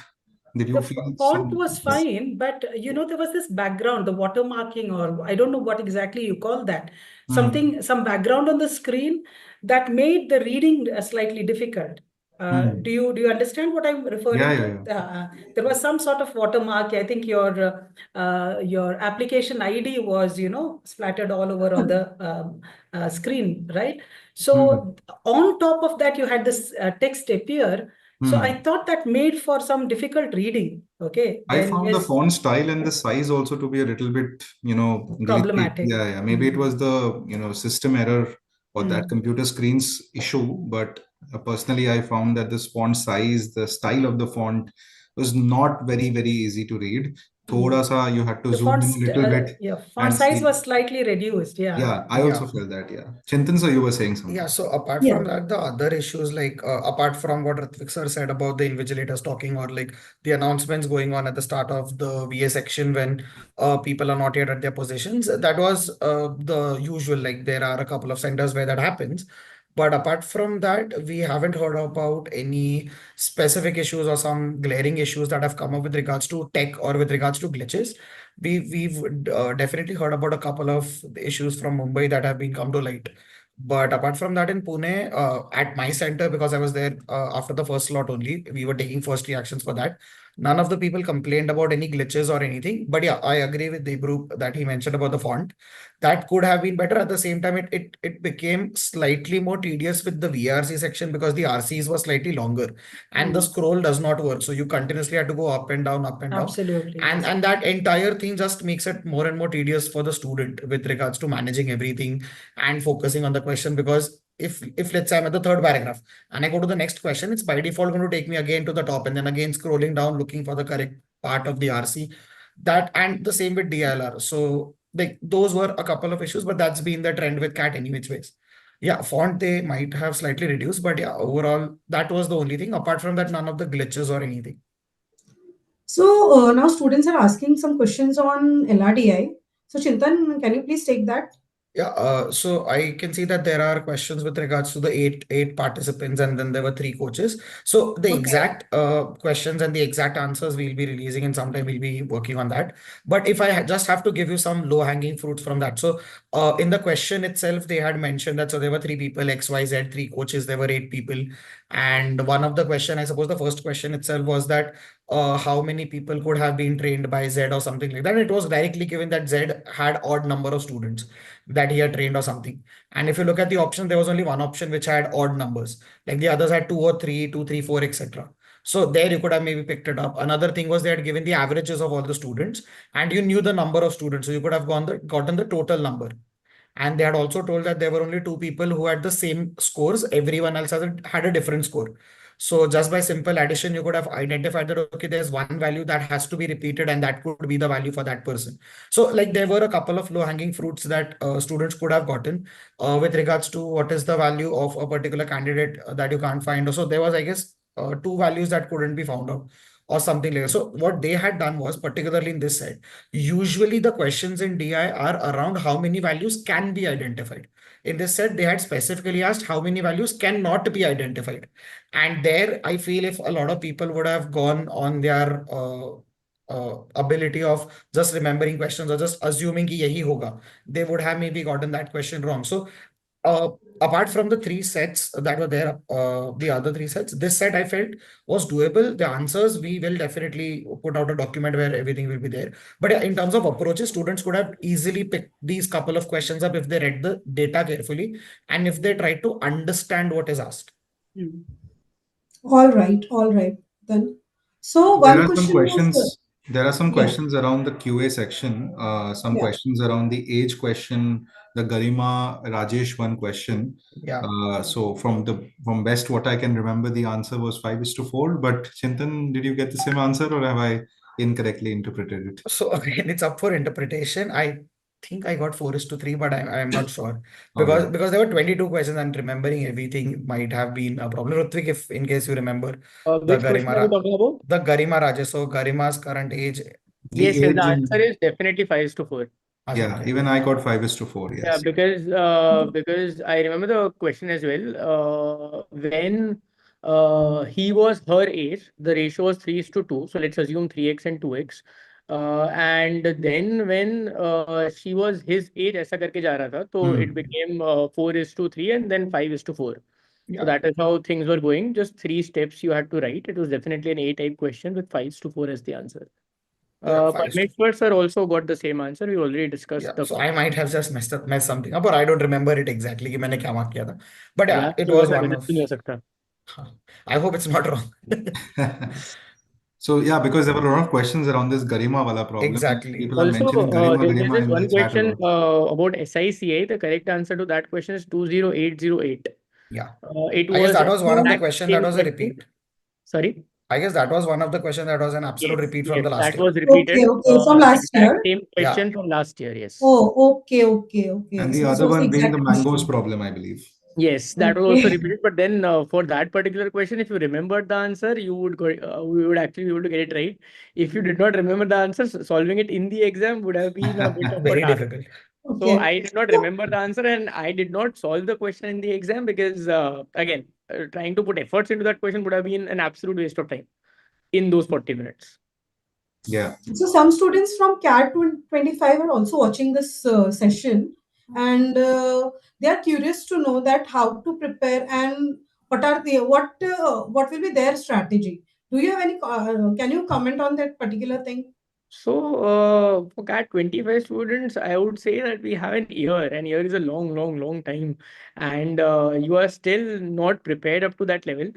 did The you feel font some? was fine, but there was this background, the watermarking, or I don't know what exactly you call that. Hmm. Some background on the screen that made the reading slightly difficult. Hmm. Do you understand what I'm Yeah, referring yeah, to? yeah. There was some sort of watermark. I think your application ID was splattered all over on the screen, right? Hmm. So on top of that, you had this text appear. So I Hmm. thought that made for some difficult reading. Okay, I then found the yes, font style and the size also to be a little bit, glitchy. problematic. Yeah, yeah. Maybe it Mm, was the, system error or that mm, computer screen's issue. But personally, I found that this font size, the style of the font was not very, very easy to read. mm. Thoda sa, you had to The zoom in a little bit yeah, font and size see. was slightly reduced. Yeah. Yeah, I yeah. also felt that. Yeah. Chintan, sir, you were saying Yeah, something. so apart Yeah. from that, the other issues like apart from what Ritvik sir said about the invigilators talking or like the announcements going on at the start of the VA section when people are not yet at their positions, that was the usual. Like there are a couple of centers where that happens. But apart from that, we haven't heard about any specific issues or some glaring issues that have come up with regards to tech or with regards to glitches. We've definitely heard about a couple of issues from Mumbai that have been come to light, but apart from that, in Pune, at my center, because I was there after the first slot only, we were taking first reactions for that. None of the people complained about any glitches or anything. But yeah, I agree with Debru that he mentioned about the font. That could have been better. At the same time, it became slightly more tedious with the VRC section because the RCs were slightly longer and the Mm, scroll does not work. So you continuously have to go up and down. absolutely. And that entire thing just makes it more and more tedious for the student with regards to managing everything and focusing on the question, because if let's say I'm at the third paragraph and I go to the next question, it's by default going to take me again to the top and then again scrolling down looking for the correct part of the RC. That and the same with DLR. So like those were a couple of issues, but that's been the trend with CAT any which ways. Yeah, font they might have slightly reduced, but yeah, overall that was the only thing. Apart from that, none of the glitches or anything. So now students are asking some questions on LRDI. So Chintan, can you please take that? Yeah, so I can see that there are questions with regards to the eight participants, and then there were three coaches. So the Okay. exact questions and the exact answers we'll be releasing, and sometime we'll be working on that. But if I just have to give you some low-hanging fruits from that, so in the question itself, they had mentioned that so there were three people, X, Y, Z, three coaches, there were eight people, and one of the question, I suppose the first question itself was that how many people could have been trained by Z or something like that. It was directly given that Z had odd number of students that he had trained or something. And if you look at the option, there was only one option which had odd numbers. Like the others had two or three, two, three, four, etc. So there you could have maybe picked it up. Another thing was they had given the averages of all the students, and you knew the number of students, so you could have gotten the total number. And they had also told that there were only two people who had the same scores. Everyone else had a different score. So just by simple addition, you could have identified that, okay, there's one value that has to be repeated and that could be the value for that person. So like there were a couple of low hanging fruits that students could have gotten with regards to what is the value of a particular candidate that you can't find. So there was, I guess, two values that couldn't be found out or something like that. So what they had done was, particularly in this set, usually the questions in DI are around how many values can be identified. In this set, they had specifically asked how many values cannot be identified. And there, I feel if a lot of people would have gone on their ability of just remembering questions or just assuming ki yahi hoga, they would have maybe gotten that question wrong. So uh, apart from the three sets that were there, the other three sets, this set I felt was doable. The answers we will definitely put out a document where everything will be there. But yeah, in terms of approaches, students could have easily picked these couple of questions up if they read the data carefully and if they try to understand what is asked. Mm. All right then. So So there one are some question was questions. There are some Yeah. questions around the QA section, some Yeah. questions around the age question, the Garima Rajesh one question. Yeah. So from best what I can remember, the answer was 5:4. But Chintan, did you get the same answer or have I incorrectly interpreted it? So again, it's up for interpretation. I think I got 4:3, but I'm not sure All right. because there were 22 questions and remembering everything might have been a problem. Rutvik, if in case you remember the Which question are we talking about? Garima Rajesh. So Garima's current age. The Yes, yes, the age answer in, is definitely 5:4. Acha, yeah, okay. even I got 5:4. Yeah, Yes. because I remember the question as well. When he was her age, the ratio was 3:2. So let's assume 3x and 2x. And then when she was his age, ऐसा करके जा रहा था, so it became 4:3 and then 5:4. So Yeah. that is how things were going. Just 3 steps you had to write. It was definitely an A-type question with 5:4 as the answer. Yeah, Parmeshwar sir also got the same answer. We already discussed yeah. the. So I might have just messed something up, or I don't remember it exactly कि मैंने क्या mark किया था. But yeah, याद it तो was वैसा one गलत of. भी नहीं हो सकता. I hope it's not wrong. So yeah, because there were a lot of questions around this Garima wala problem. Exactly. People are Also, mentioning there's Garima this in the one chat a question lot. about SICA. The correct answer to that question is 20808. Yeah. It I guess was that an was one of the exact question that same was a question. repeat. Sorry. I guess that was one of the question that was an absolute Yes, repeat from yes, the last that year. was repeated. Okay, from last Exact year. same Yeah. question from last year. Yes. Oh, okay. And the So, other it's one being exact the mangoes question. problem, I believe. Yes, that was also Okay. repeated. But then for that particular question, if you remembered the answer, you would go, we would actually be able to get it right. If you did not remember the answer, solving it in the exam would have been a bit of a Very task. difficult. So Okay. I did not remember the answer and I did not solve the question in the exam because again, trying to put efforts into that question would have been an absolute waste of time in those 40 minutes. Yeah. So some students from CAT 25 are also watching this session, and they are curious to know that how to prepare and what will be their strategy. Do you have any? Can you comment on that particular thing? So, for CAT 25 students, I would say that we have an year, and year is a long, long, long time, and you are still not prepared up to that level.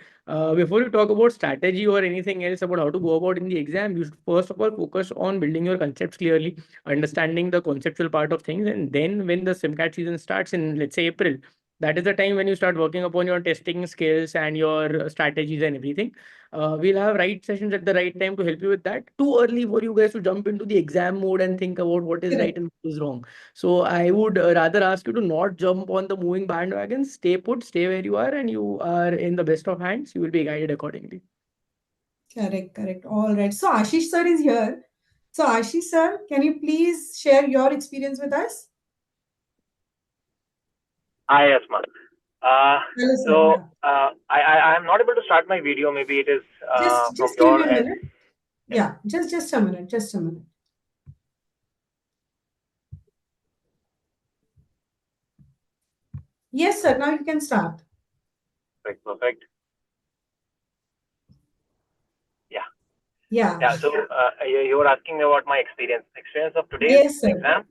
Before you talk about strategy or anything else about how to go about in the exam, you should first of all focus on building your concepts clearly, understanding the conceptual part of things, and then when the SimCAT season starts in, let's say, April, that is the time when you start working upon your testing skills and your strategies and everything. We'll have right sessions at the right time to help you with that. Too early for you guys to jump into the exam mode and think about what is right Correct. and what is wrong. So I would rather ask you to not jump on the moving bandwagon. Stay put, stay where you are, and you are in the best of hands. You will be guided accordingly. Correct. All right. So Ashish sir is here. So Ashish sir, can you please share your experience with us? Hi, Asma. Hello, sir. So Yeah. I am not able to start my video. Maybe it is from Just give me your a end. minute. Yeah, just a minute. Just a minute. Yes, sir. Now you can start. Perfect. Yeah. Yeah. Yeah. So you were asking me about my experience. Experience of today's Yes, sir. exam.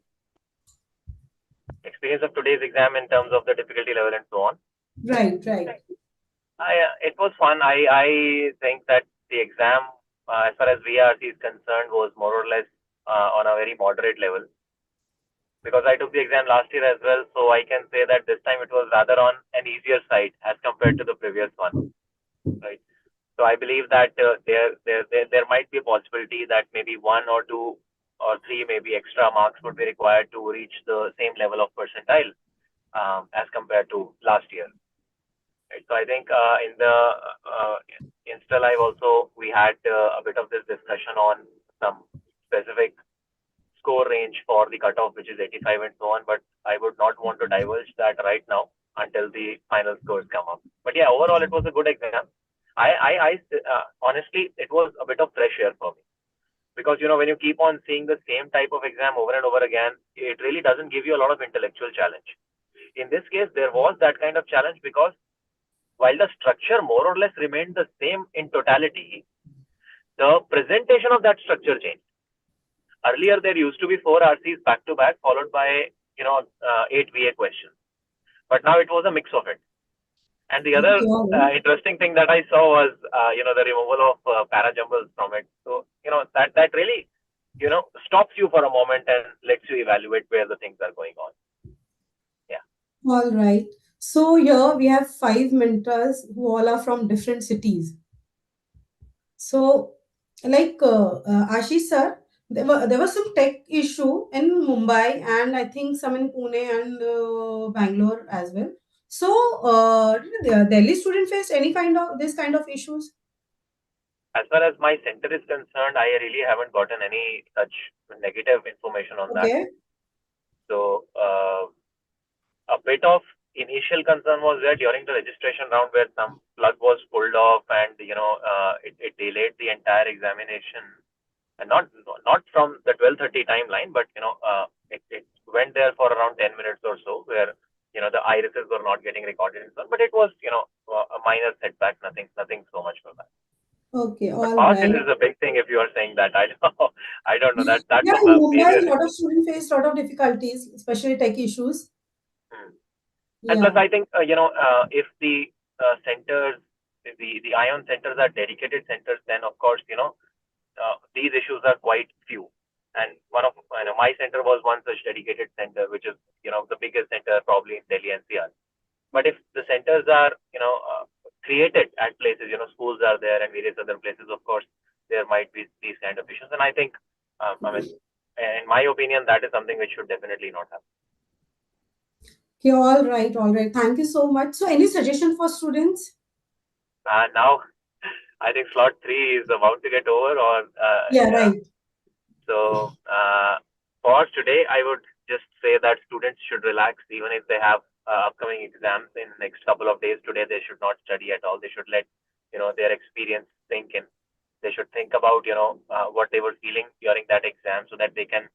Experience of today's exam in terms of the difficulty level and so on. Right. It was fun. I think that the exam, as far as VRC is concerned, was more or less on a very moderate level. Because I took the exam last year as well, so I can say that this time it was rather on an easier side as compared to the previous one, right? So I believe that there might be a possibility that maybe 1 or 2 or 3 maybe extra marks would be required to reach the same level of percentile as compared to last year. Right? So I think in the Insta Live also we had a bit of this discussion on some specific score range for the cutoff, which is 85 and so on. But I would not want to divulge that right now until the final scores come up. But yeah, overall it was a good exam. I honestly, it was a bit of fresh air for me because when you keep on seeing the same type of exam over and over again, it really doesn't give you a lot of intellectual challenge. In this case, there was that kind of challenge because while the structure more or less remained the same in totality, the presentation of that structure changed. Earlier, there used to be 4 RCs back to back, followed by 8 VA questions. But now it was a mix of it. And the other interesting thing that I saw was, the removal of parajumbles from it. So, that really, stops you for a moment and lets you evaluate where the things are going on. Yeah. All right. So here we have 5 mentors who all are from different cities. So, like Ashish sir, there was some tech issue in Mumbai and I think some in Pune and Bangalore as well. So, did the Delhi student face any kind of this kind of issues? As far as my center is concerned, I really haven't gotten any such negative information on that. Okay. So, a bit of initial concern was there during the registration round where some plug was pulled off and it delayed the entire examination, and not from the 12:30 timeline, but it went there for around 10 minutes or so, where the irises were not getting recorded and so on. But it was a minor setback, nothing so much for that. Okay, But all pass right. is a big thing if you are saying that. I don't know that Yeah, was in a Mumbai, major a lot of students face a lot of difficulties, especially tech issues. And plus, Yeah, I think if the centers, the ION centers are dedicated centers, then of course these issues are quite few. And one of my center was one such dedicated center, which is the biggest center probably in Delhi NCR. But if the centers are created at places, schools are there and various other places, of course there might be these kind of issues. And I think, in my opinion, that is something which should definitely not happen. okay, all right, all right. Thank you so much. So, any suggestion for students? Now, I think slot 3 is about to get over, or Yeah, right. So for today, I would just say that students should relax, even if they have upcoming exams in next couple of days. Today, they should not study at all. They should let their experience sink in. They should think about what they were feeling during that exam, so that they can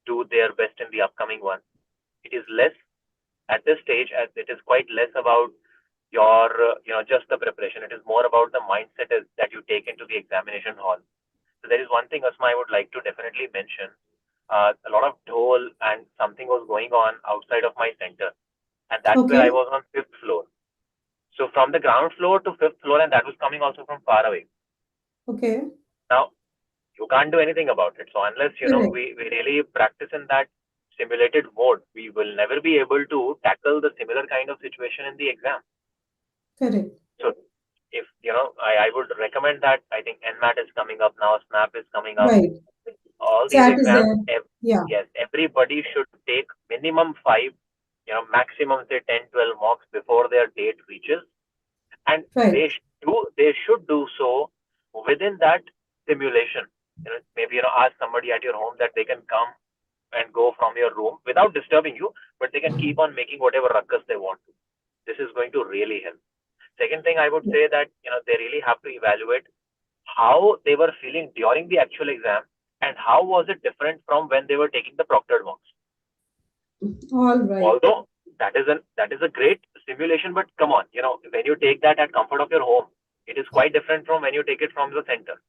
do their best in the upcoming one. It is less at this stage, as it is quite less about your just the preparation. It is more about the mindset that you take into the examination hall. So there is one thing, Asma, I would like to definitely mention. A lot of dhol and something was going on outside of my center, and that's where I Okay, was on 5th floor. So from the ground floor to 5th floor, and that was coming also from far away. okay, Now you can't do anything about it. So unless correct, we really practice in that simulated mode, we will never be able to tackle the similar kind of situation in the exam. correct. So if I would recommend that. I think NMAT is coming up now, SNAP is coming up. Right. All these SAT is exams, there. Yeah, yes, everybody should take minimum 5, maximum say 10, 12 mocks before their date reaches, and right. they should do so within that simulation. Maybe ask somebody at your home that they can come and go from your room without disturbing you, but they can keep on making whatever ruckus they want to. This is going to really help. Second thing, I would say that they really have to evaluate how they were feeling during the actual exam and how was it different from when they were taking the proctored mocks. All right. Although that is a great simulation, but come on, when you take that at comfort of your home, it is quite different from when you take it from the center.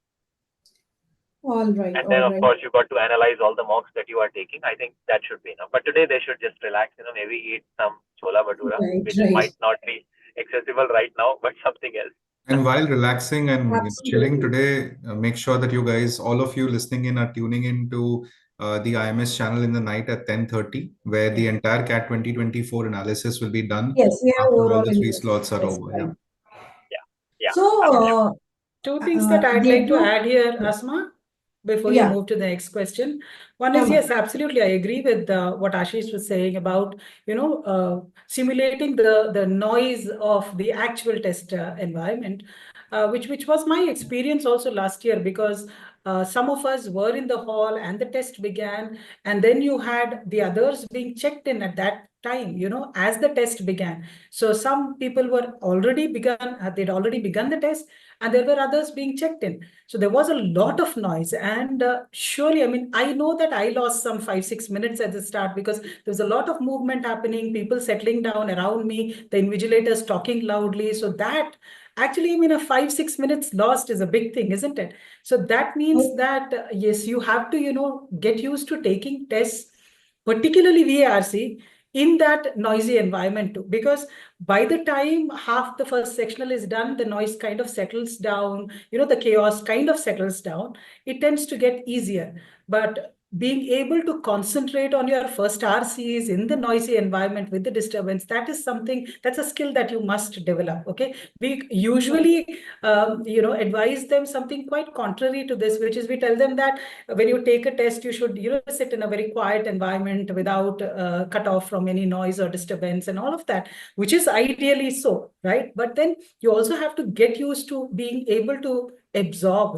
All right. And All then, of right. course, you got to analyze all the mocks that you are taking. I think that should be enough. But today they should just relax, maybe eat some chola bhatura, Right, which right. might not be accessible right now, but something else. And while relaxing and chilling Absolutely. today, make sure that you guys, all of you listening in, are tuning into the IMS channel in the night at 10:30, where the entire CAT 2024 analysis will be done Yes, we have after all overall the 3 interest. slots are Yes, over. right. Yeah. Yeah. So, Two things that I'd like to Debu, add here, Asma, before you yeah, move to the next question. One is, come on. yes, absolutely. I agree with what Ashish was saying about, simulating the noise of the actual test environment, which was my experience also last year, because some of us were in the hall and the test began, and then you had the others being checked in at that time, as the test began. So some people were already begun, they'd already begun the test, and there were others being checked in. So there was a lot of noise. And surely, I mean, I know that I lost some 5-6 minutes at the start, because there was a lot of movement happening, people settling down around me, the invigilators talking loudly. So that actually, I mean, a 5-6 minutes lost is a big thing, isn't it? So that means that, yes, you have to, get used to taking tests, particularly VARC, in that noisy environment too. Because by the time half the first sectional is done, the noise kind of settles down, the chaos kind of settles down. It tends to get easier. But being able to concentrate on your first RCs in the noisy environment with the disturbance, that's a skill that you must develop. Okay. We usually, advise them something quite contrary to this, which is we tell them that when you take a test, you should, sit in a very quiet environment without cut off from any noise or disturbance and all of that, which is ideally so, right? But then you also have to get used to being able to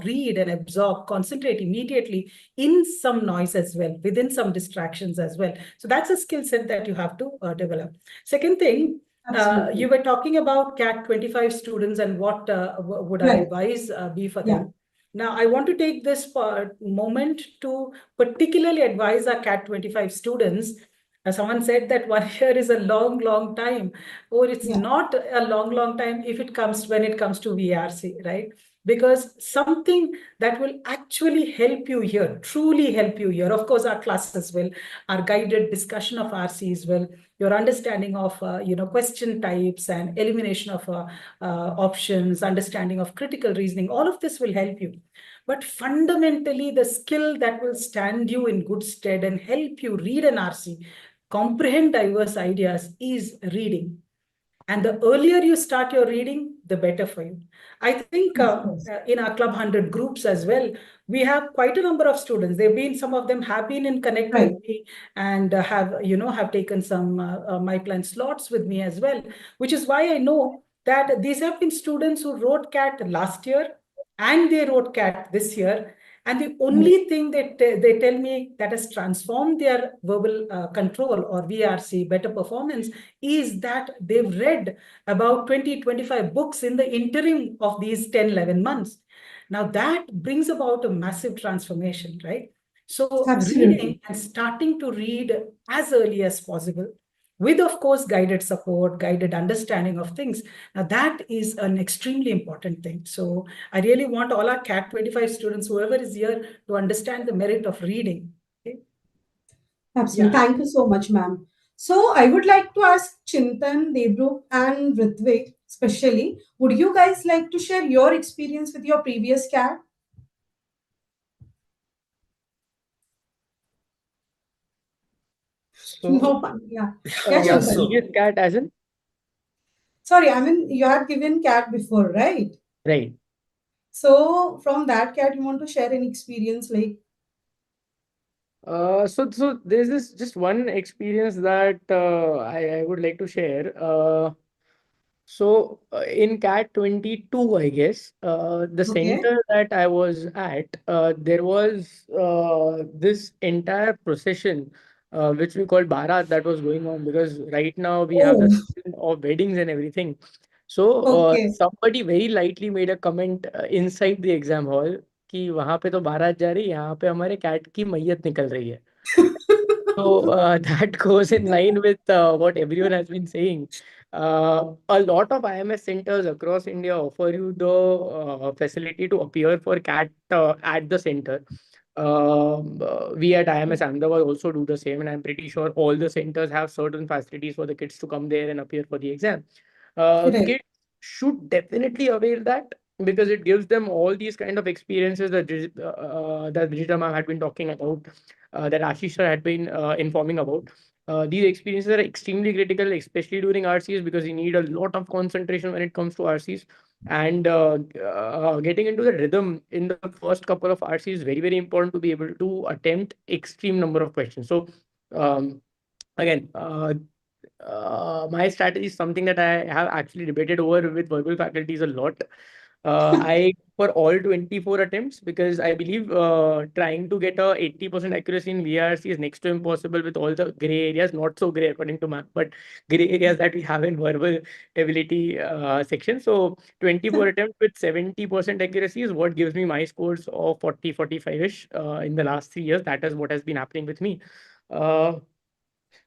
read and absorb, concentrate immediately in some noise as well, within some distractions as well. So that's a skill set that you have to develop. Second thing, Absolutely. you were talking about CAT 25 students and what would our Right. advice be for Yeah. them. Now, I want to take this moment to particularly advise our CAT 25 students. As someone said that 1 year is a long, long time, or it's Yeah. not a long, long time when it comes to VRC, right? Because something that will actually help you here, truly help you here. Of course, our classes will, our guided discussion of RCs will, your understanding of question types and elimination of options, understanding of critical reasoning, all of this will help you. But fundamentally, the skill that will stand you in good stead and help you read an RC, comprehend diverse ideas, is reading. And the earlier you start your reading, the better for you. I think Of course. in our Club 100 groups as well, we have quite a number of students. Some of them have been in connect Right. with me and have taken some My Plan slots with me as well, which is why I know that these have been students who wrote CAT last year and they wrote CAT this year. And the only thing that they tell me that has transformed their verbal control or VRC, better performance, is that they've read about 20, 25 books in the interim of these 10, 11 months. Now that brings about a massive transformation, right? So Absolutely. reading and starting to read as early as possible, with, of course, guided support, guided understanding of things. Now, that is an extremely important thing. So I really want all our CAT 25 students, whoever is here, to understand the merit of reading. Okay? Absolutely. Yeah. Thank you so much, ma'am. So I would like to ask Chintan, Debruk, and Ritvik, especially, would you guys like to share your experience with your previous CAT? So, No one. Yeah. Yeah, Yeah, Chintan. previous so CAT as in? Sorry, I mean, you had given CAT before, right? Right. So from that CAT, you want to share an experience like, So there's this just one experience that I would like to share. So in CAT 22, I guess, the okay, center that I was at, there was this entire procession, which we call Bharat, that was going on because right now we have the oh, season of weddings and everything. So okay. somebody very lightly made a comment inside the exam hall कि वहां पे तो बारात जा रही है, यहाँ पे हमारे कैट की मैयत निकल रही है. So that goes in line with what everyone has been saying. A lot of IMS centers across India offer you the facility to appear for CAT at the center. We at IMS Ahmedabad also do the same, and I'm pretty sure all the centers have certain facilities for the kids to come there and appear for the exam. Right. Kids should definitely avail that because it gives them all these kind of experiences that Brijita ma'am had been talking about, that Ashish sir had been informing about. These experiences are extremely critical, especially during RCs, because you need a lot of concentration when it comes to RCs. And getting into the rhythm in the first couple of RCs is very, very important to be able to attempt extreme number of questions. So, um, again, my strategy is something that I have actually debated over with verbal faculties a lot. I for all 24 attempts because I believe trying to get a 80% accuracy in VRC is next to impossible with all the gray areas, not so gray according to map, but gray areas that we have in verbal ability section. So 24 attempts with 70% accuracy is what gives me my scores of 40, 45-ish in the last 3 years. That is what has been happening with me. Uh,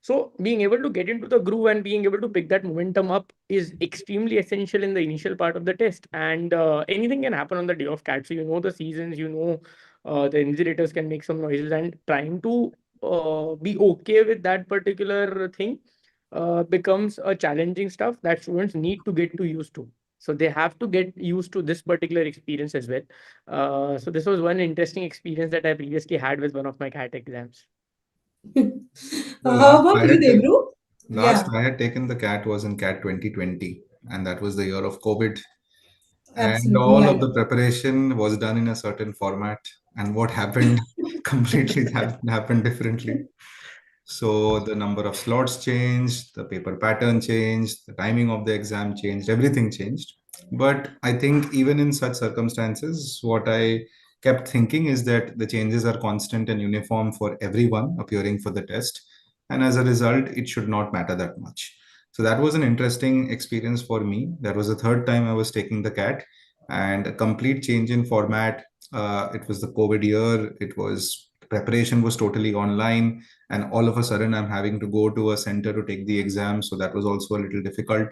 so being able to get into the groove and being able to pick that momentum up is extremely essential in the initial part of the test. And anything can happen on the day of CAT. So you know the seasons, you know the invigilators can make some noises, and trying to be okay with that particular thing becomes a challenging stuff that students need to get to used to. So they have to get used to this particular experience as well. So this was one interesting experience that I previously had with one of my CAT exams. The How last about I you, had taken, Devru? last Yeah, I had taken the CAT was in CAT 2020, and that was the year of COVID. And absolutely all of right. the preparation was done in a certain format, and what happened completely happened differently. So the number of slots changed, the paper pattern changed, the timing of the exam changed, everything changed. But I think even in such circumstances, what I kept thinking is that the changes are constant and uniform for everyone appearing for the test. And as a result, it should not matter that much. So that was an interesting experience for me. That was the third time I was taking the CAT, and a complete change in format. It was the COVID year. It was preparation was totally online, and all of a sudden I'm having to go to a center to take the exam. So that was also a little difficult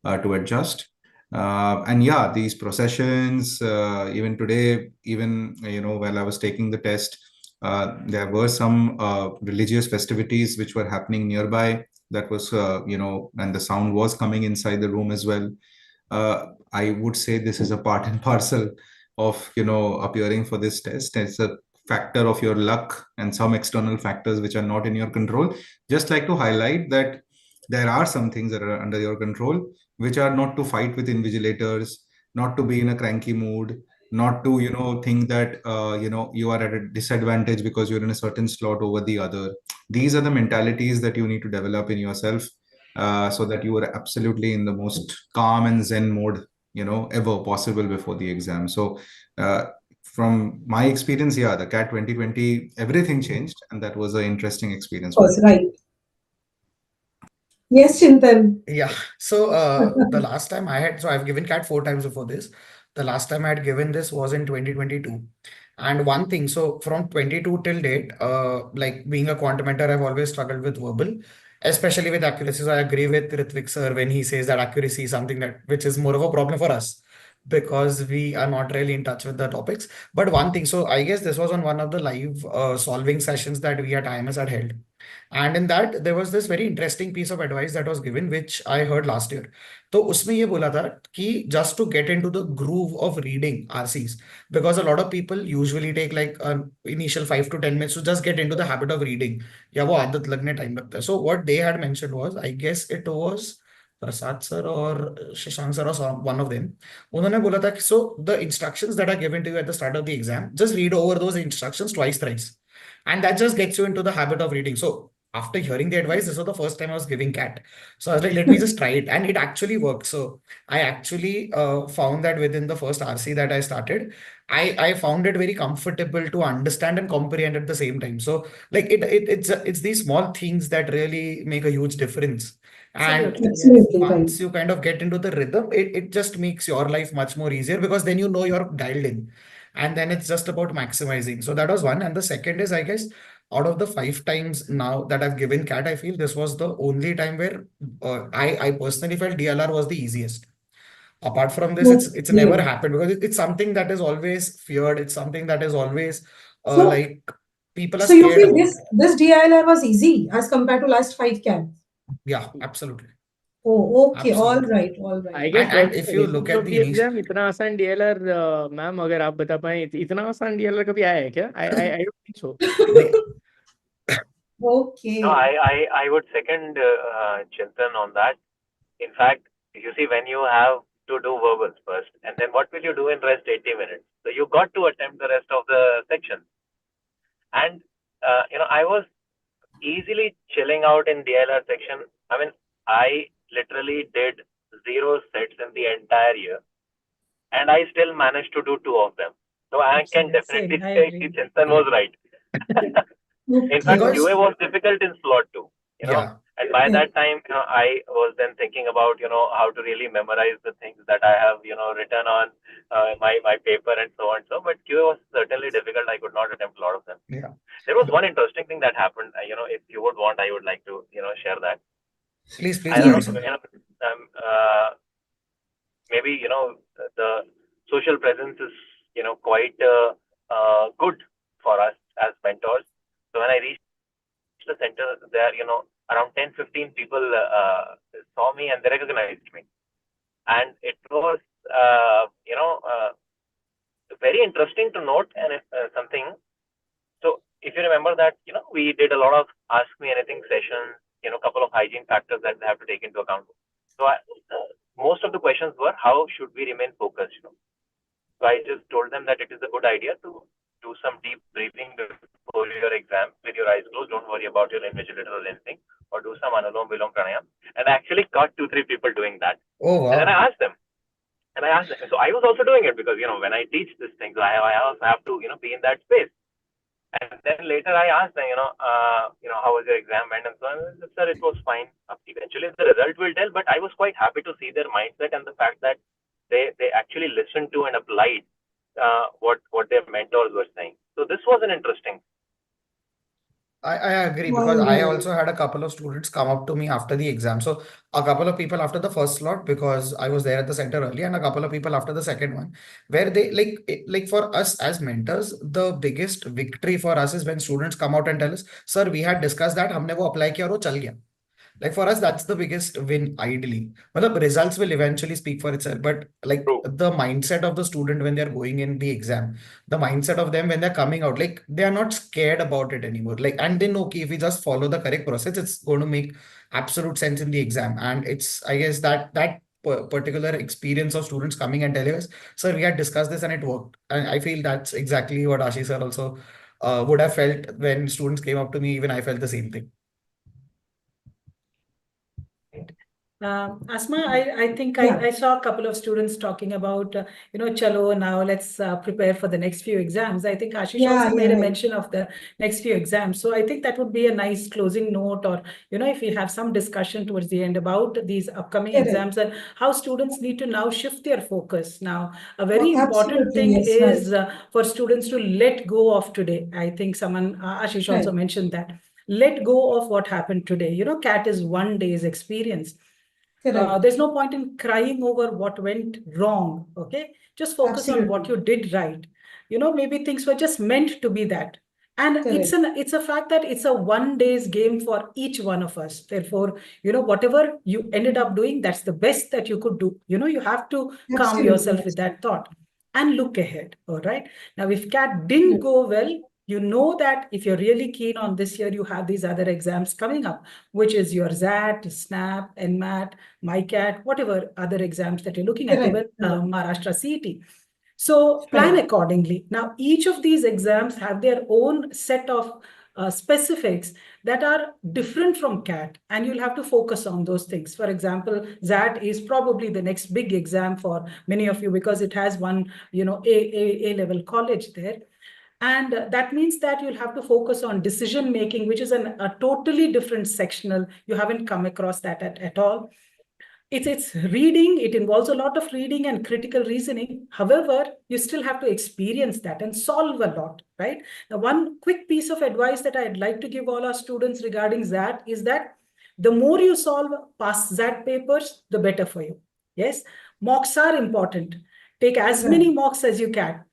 to adjust. And yeah, these processions, even today, even while I was taking the test, there were some religious festivities which were happening nearby. That was, and the sound was coming inside the room as well. I would say this is a part and parcel of appearing for this test. It's a factor of your luck and some external factors which are not in your control. Just like to highlight that there are some things that are under your control, which are not to fight with invigilators, not to be in a cranky mood, not to think that you are at a disadvantage because you're in a certain slot over the other. These are the mentalities that you need to develop in yourself, so that you are absolutely in the most calm and zen mode ever possible before the exam. So from my experience, yeah, the CAT 2020, everything changed, and that was an interesting experience Of for me. course, right. Yes, Chintan. Yeah. So the last time I had, so I've given CAT 4 times before this. The last time I had given this was in 2022. And one thing, so from 22 till date, like being a quantum mentor, I've always struggled with verbal, especially with accuracy. So I agree with Ritvik sir when he says that accuracy is something that which is more of a problem for us because we are not really in touch with the topics. But one thing, so I guess this was on one of the live solving sessions that we at IMS had held. And in that, there was this very interesting piece of advice that was given, which I heard last year. तो उसमें ये बोला था कि just to get into the groove of reading RCs, because a lot of people usually take like an initial 5 to 10 minutes to just get into the habit of reading. या वो आदत लगने time लगता है. So what they had mentioned was, I guess it was Prasad sir or Shashank sir or one of them. उन्होंने बोला था कि so the instructions that are given to you at the start of the exam, just read over those instructions twice, thrice. And that just gets you into the habit of reading. So after hearing the advice, this was the first time I was giving CAT. So I was like, let me just try it. And it actually worked. So I actually found that within the first RC that I started, I found it very comfortable to understand and comprehend at the same time. So like it's these small things that really make a huge difference. And Absolutely, yes. Absolutely right. once you kind of get into the rhythm, it just makes your life much more easier because then you know you're dialed in. And then it's just about maximizing. So that was one. And the second is, I guess, out of the 5 times now that I've given CAT, I feel this was the only time where I personally felt DLR was the easiest. Apart from this, it's never Okay. happened because it's something that is always feared. It's something that is always So, like people are so you scared feel about. this DILR was easy as compared to last five CAT? Yeah, absolutely. Oh, okay. All Absolutely. right. All right. I guess for And the if you look prelims at of the the initial, exam इतना आसान DLR ma'am अगर आप बता पाए इतना आसान DLR कभी आया है क्या? I don't think so. No, Okay. I would second Chintan on that. In fact, you see, when you have to do verbals first, and then what will you do in rest 80 minutes? So you got to attempt the rest of the section. And, I was easily chilling out in DLR section. I mean, I literally did 0 sets in the entire year, and I still managed to do 2 of them. So I can Absolutely. definitely Same. I say agree. Chintan was right. In fact, Okay. because QA was difficult in slot 2. yeah, And by Yeah. that time, I was then thinking about, how to really memorize the things that I have, written on my paper and so on. So, but QA was certainly difficult. I could not attempt a lot of them. yeah. There was B- one interesting thing that happened. If you would want, I would like to, share that. please I go don't know, ahead, Please. sir. maybe the social presence is quite good for us as mentors. So when I reached the center there, I around 10-15 people saw me and they recognized me. And it was, very interesting to note and something. So if you remember that, we did a lot of Ask Me Anything sessions, a couple of hygiene factors that they have to take into account. So most of the questions were, how should we remain focused? So I just told them that it is a good idea to do some deep breathing before your exam with your eyes closed. Don't worry about your invigilator or anything, or do some Anulom Vilom Pranayam. And I actually caught 2-3 people doing that. Oh, And then wow. I asked them. So I was also doing it because, when I teach this thing, so I also have to, be in that space. And then later I asked them, how was your exam went and so on. And sir, it was fine. Eventually the result will tell, but I was quite happy to see their mindset and the fact that they actually listened to and applied what their mentors were saying. So this was an interesting. I agree because All I right. also had a couple of students come up to me after the exam. So a couple of people after the first slot because I was there at the center early, and a couple of people after the second one, where they like for us as mentors, the biggest victory for us is when students come out and tell us, "Sir, we had discussed that, हमने वो apply किया और वो चल गया." Like for us, that's the biggest win ideally. Well, the results will eventually speak for itself, but like True. the mindset of the student when they're going in the exam, the mindset of them when they're coming out, like they are not scared about it anymore. Like, and they know, okay, if we just follow the correct process, it's going to make absolute sense in the exam. And it's, I guess that particular experience of students coming and telling us, sir, we had discussed this and it worked. And I feel that's exactly what Ashish sir also would have felt when students came up to me. Even I felt the same thing. Asma, I think I saw a couple of students talking about, chalo, now let's prepare for the next few exams. I think Ashish also made a mention of the next few exams. So I think that would be a nice closing note, or, if we have some discussion towards the end about these upcoming exams and how students need to now shift their focus. Now, a very important thing is for students to let go of today. I think Ashish also mentioned that. Let go of what happened today. CAT is one day's experience. There's no point in crying over what went wrong, okay? Just focus on what you did right. Maybe things were just meant to be that. And it's a fact that it's a one day's game for each one of us. Therefore, whatever you ended up doing, that's the best that you could do. You have to calm yourself with that thought and look ahead, all right? Now, if CAT didn't go well, you know that if you're really keen on this year, you have these other exams coming up, which is your ZAT, SNAP, NMAT, MyCat, whatever other exams that you're looking at, even Maharashtra CET. So plan accordingly. Now, each of these exams have their own set of specifics that are different from CAT, and you'll have to focus on those things. For example, ZAT is probably the next big exam for many of you because it has one, A-level college there. And that means that you'll have to focus on decision making, which is a totally different sectional. You haven't come across that at all. It's reading. It involves a lot of reading and critical reasoning. However, you still have to experience that and solve a lot, right? Now, one quick piece of advice that I'd like to give all our students regarding that is that the more you solve past ZAT papers, the better for you. Yes, mocks are important. Take as many mocks as you can.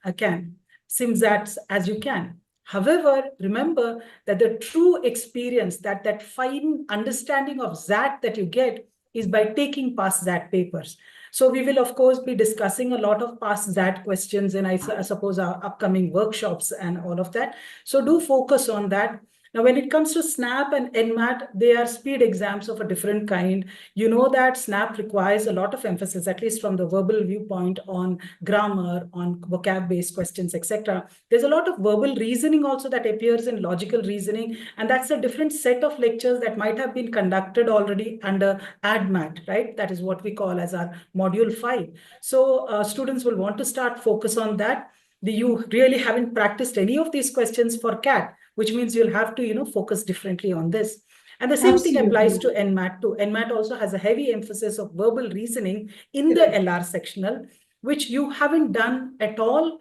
SimZats as you can. However, remember that the true experience, that fine understanding of ZAT that you get is by taking past ZAT papers. So we will, of course, be discussing a lot of past ZAT questions in, I suppose, our upcoming workshops and all of that. So do focus on that. Now, when it comes to SNAP and NMAT, they are speed exams of a different kind. You know that SNAP requires a lot of emphasis, at least from the verbal viewpoint, on grammar, on vocab-based questions, etc. There's a lot of verbal reasoning also that appears in logical reasoning, and that's a different set of lectures that might have been conducted already under ADMAT, right? That is what we call as our module 5. So students will want to start focus on that. You really haven't practiced any of these questions for CAT, which means you'll have to, focus differently on this. And the same thing applies to NMAT too. NMAT also has a heavy emphasis of verbal reasoning in the LR sectional, which you haven't done at all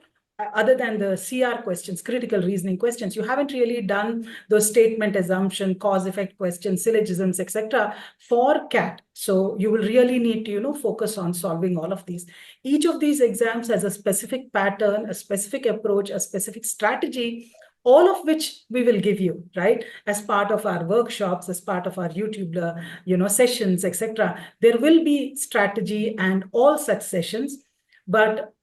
other than the CR questions, critical reasoning questions. You haven't really done those statement assumption, cause effect questions, syllogisms, etc. for CAT. So you will really need to, focus on solving all of these. Each of these exams has a specific pattern, a specific approach, a specific strategy all of which we will give you, right, as part of our workshops, as part of our YouTube, sessions, etc. There will be strategy and all such sessions, but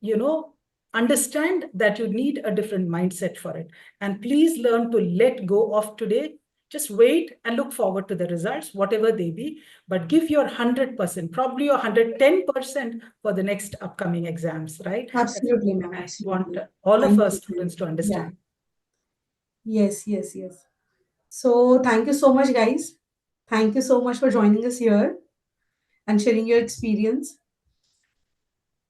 understand that you need a different mindset for it, and please learn to let go of today. Just wait and look forward to the results, whatever they be, but give your 100%, probably your 110% for the next upcoming exams, right? Absolutely, ma'am. I Absolutely. want all of Thank our you. students to understand. Yes, yes, yes. So thank you so much, guys. Thank you so much for joining us here and sharing your experience.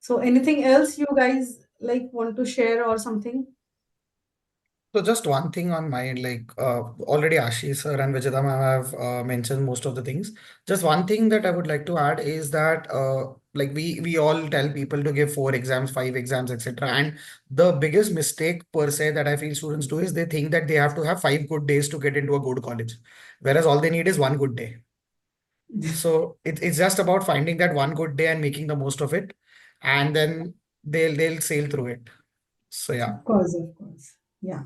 So anything else you guys like want to share or something? So just one thing on my end, like already Ashish sir and Vijita ma'am have mentioned most of the things. Just one thing that I would like to add is that like we all tell people to give 4 exams, 5 exams, etc. And the biggest mistake per se that I feel students do is they think that they have to have 5 good days to get into a good college, whereas all they need is one good day. So it's just about finding that one good day and making the most of it, and then they'll sail through it. So yeah. Of course, of course. Yeah.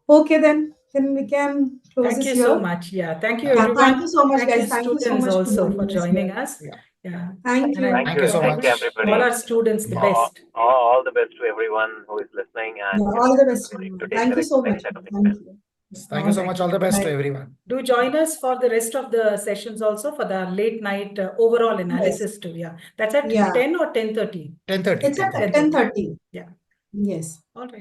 Okay, then we can close Thank this you so here. much. Yeah, thank you, Yeah, everyone. thank you so much, Thank you, guys. Thank you so students, much for also for joining us joining here. us. Yeah. Yeah. Thank And I you. Thank you. so Thank much. you, everybody. all our students the Yeah. best. All the best to everyone who is listening and Yeah, all the best. going to take Thank the you so next much. set of Thank exams. you. Thank you so much. All the best to Bye. everyone. Do join us for the rest of the sessions also for the late night overall Yes. analysis too. Yeah, that's at Yeah. 10 or 10:30. 10:30. It's at 10:30. 10:30. Yeah. Yes. All right.